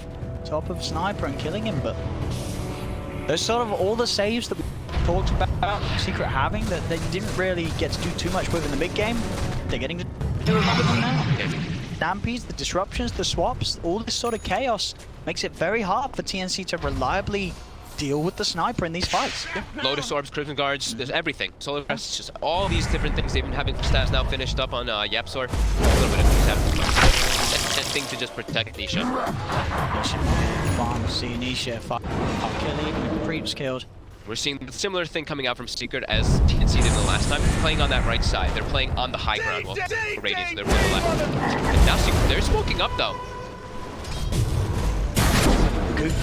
Sniper and killing him, but there's sort of all the saves that we talked about Secret having that they didn't really get to do too much with in the mid game. They're getting to do a lot of them now. Stampedes, the disruptions, the swaps, all this sort of chaos makes it very hard for TNC to reliably deal with the Sniper in these fights. Lotus Orbs, Crimson Guards, there's everything. Solar Crest, it's just all these different things they've been having stats now finished up on Yapsor. A little bit of thing to just protect Nisha. Farm, see Nisha, killing, creeps killed. We're seeing a similar thing coming out from Secret as TNC did the last time. They're playing on that right side. They're playing on the high ground while Radiant's they're on the left. And now Secret, they're smoking up though. Good.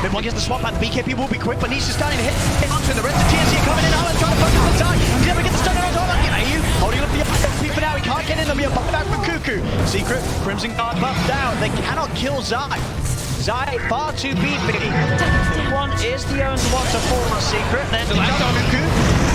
Then one gets the swap out. The BKB will be quick, but Nisha's starting to hit onto the rest of TNC coming in. Alan trying to focus the side. He's never get the stun on top. AU holding up the FP for now. He can't get in. There'll be a back from Kuku. Secret, Crimson Guard buff down. They cannot kill Zai. Zai far too beefy. One is the only one to fall on Secret. Then the last on Kuku.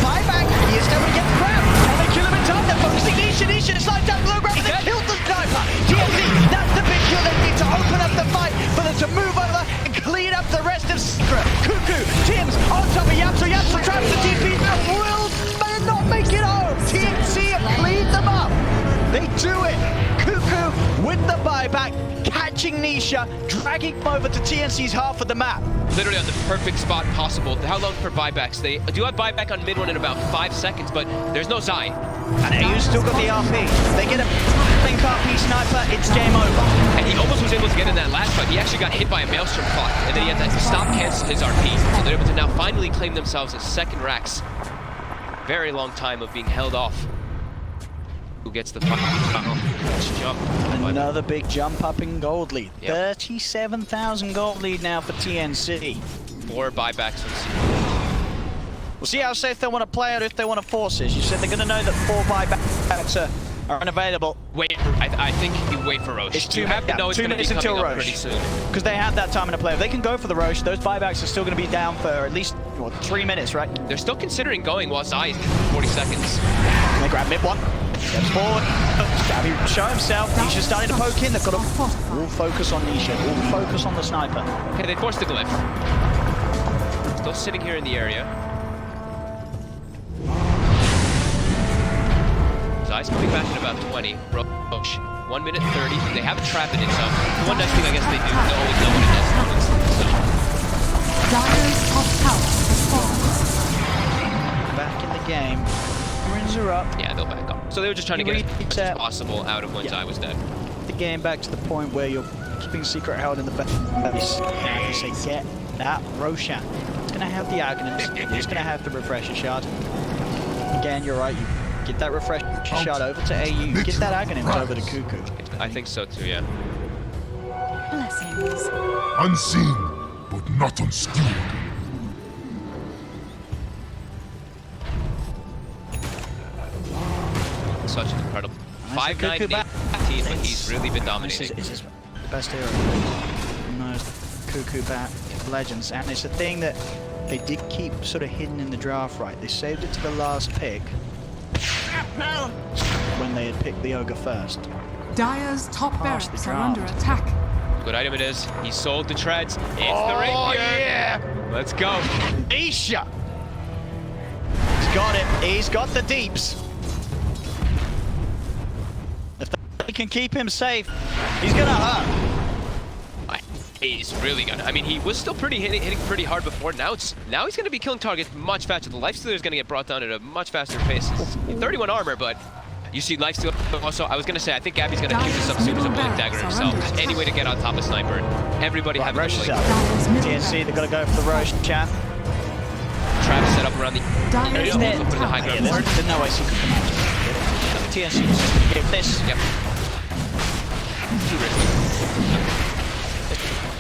Buyback. He is never to get the grab. And they kill him in time. They're focusing Nisha. Nisha is sliding down below ground. They killed the Sniper. TNC, that's the big kill. They need to open up the fight for them to move over and clean up the rest of Secret. Kuku, Tim's on top of Yapso. Yapso traps the DP. Will may not make it home. TNC have cleaned them up. They do it. Kuku with the buyback, catching Nisha, dragging him over to TNC's half of the map. Literally on the perfect spot possible. How long for buybacks? They do have buyback on mid one in about 5 seconds, but there's no Zai. And AU's still got the RP. They get a blink RP Sniper, it's game over. And he almost was able to get in that last fight. He actually got hit by a Maelstrom clock, and then he had to stop cancel his RP. So they're able to now finally claim themselves as second racks. Very long time of being held off. Who gets the final jump? Another big jump up in gold lead. Yep. 37,000 gold lead now for TNC. 4 buybacks from Secret. We'll see how safe they want to play it, if they want to force it. You said they're going to know that 4 buybacks are unavailable. Wait, I think you wait for Roche. It's 2 you have to know it's 2 going to be minutes coming until up pretty Roche. soon. Because they have that time in a play. If they can go for the Roche, those buybacks are still going to be down for at least 3 minutes, right? They're still considering going while Zai is 40 seconds. They grab mid one. Steps forward. Stabby show himself. Nisha's starting to poke in. They've got to all focus on Nisha. All focus on the Sniper. Okay, they forced the glyph. Still sitting here in the area. Zai's coming back in about 20. Roche, 1 minute 30. They have a trap in it, so the one nice thing I guess they do, they always know what it is. So. Dire's top tower has fallen. Back in the game. Runes are up. Yeah, they'll back up. So they were just trying to get as much as possible out of when Zai was dead. The game back to the point where you're keeping Secret held in the base. Now you say, get that Roshan. It's going to have the Aghanim's. It's going to have the Refresher Shard. Again, you're right. You get that Refresher Shard over to AU. Get that Aghanim's over to Kuku. I think so too, yeah. Blessings. Unseen, but not unskilled. Such an incredible 5'9", Kuku back. 18, but he's really been dominating. This is the best hero. No, Kuku back, Legends. And it's a thing that they did keep sort of hidden in the draft, right? They saved it to the last pick. When they had picked the Ogre first. Dire's top Past barracks the are under draft. attack. Good item it is. He sold the treads. It's the rapier. Yeah! Let's go. Isha! He's got it. He's got the deeps. If they can keep him safe, he's gonna hurt. He's really gonna. I mean, he was still hitting pretty hard before. Now he's gonna be killing targets much faster. The Lifestealer is gonna get brought down at a much faster pace. 31 armor, but you see Lifestealer also. I was gonna say I think Gabby's gonna keep this up soon as a Blink Dagger himself. Just any way to get on top of Sniper. Everybody having Roche a is Blink. up. TNC, they've got to go for the Roche chat. Travis set up around the. Dyer's Isn't it? middle Put the high tower. ground forward. There's no way she could come out. TNC give this. Yep. Too risky.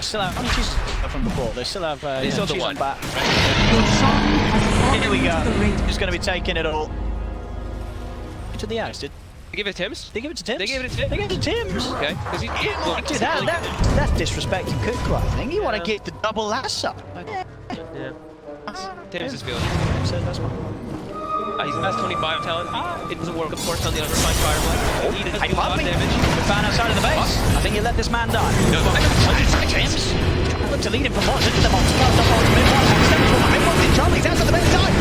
Still have, how many cheese from before? They still have They still have the cheese one. on back. Your song has fallen Here we go. into the raiders. He's going to be taking it all. To the axe, did They give it to Tim's? they give it to Tim's? They gave it to Tim's. They gave it to Tim's. Okay. Because he Dude, that's disrespecting Kuku, I think. You want to get the double lass up. Yeah. Tim's is feeling. So that's one. He's past 25 talent. It doesn't work, of course, on the unrefined Fireball. He doesn't Hey, do a lot of Puppy, damage. we found outside of the base. I think you let this man die. No, James. Look to lead him from what's into the box. First up on the mid-one. Steps from the mid-one. He's Charlie. He's out at the base side.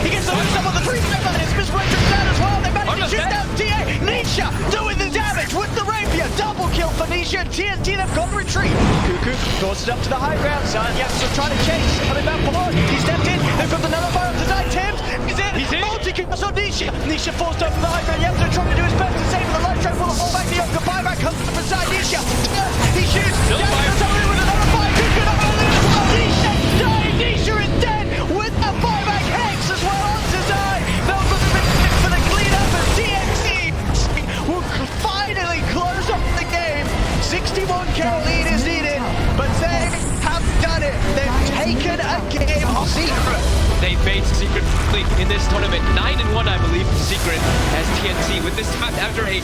He gets the boost up on the 3-7. And it's misdirected down as well. They managed to shoot down TA. Nisha doing the damage with the rapier. Double kill for Nisha. And TNT, they've got to retreat. Kuku forces up to the high ground. Yaps are trying to chase. Coming back forward. He stepped in. They've got the nullifier up to die. Tim's is in. He's in. Multi-kills on Nisha. Nisha forced up the high ground. Yaps are trying to do his best to save the life train. Will the fall back. The Yoka buyback comes up beside Nisha. He shoots. Yaps are with another fire. Kuku not going to lose. Nisha dying. Nisha is dead with a buyback hex as well on to die. They'll put the for the cleanup and TNC will finally close off the game. 61 kill lead is needed, but they have done it. They've taken a game of Secret. They faced Secret in this tournament. 9-1, I believe, Secret as TNC with this map after a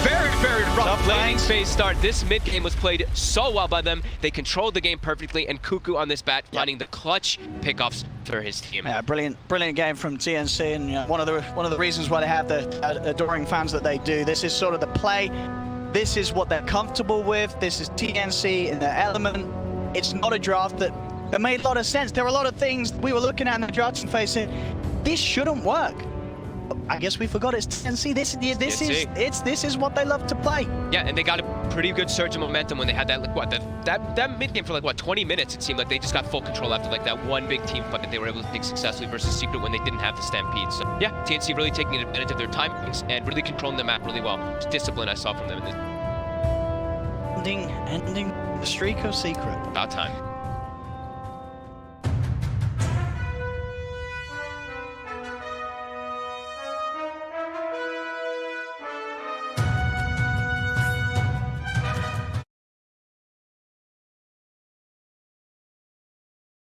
very rough laning phase start. This mid game was played so well by them. They controlled the game perfectly, and Kuku on this bat finding the clutch pickoffs for his team. Yeah, brilliant game from TNC, and one of the reasons why they have the adoring fans that they do. This is sort of the play. This is what they're comfortable with. This is TNC in their element. It's not a draft that made a lot of sense. There were a lot of things we were looking at in the draft and facing. This shouldn't work. I guess we forgot it's TNC. This is what they love to play. Yeah, and they got a pretty good surge of momentum when they had that that mid game for 20 minutes. It seemed like they just got full control after that one big team fight that they were able to take successfully versus Secret when they didn't have the stampede. So yeah, TNC really taking advantage of their timings and really controlling the map really well. Just discipline I saw from them in this. Ending the streak of Secret. About time.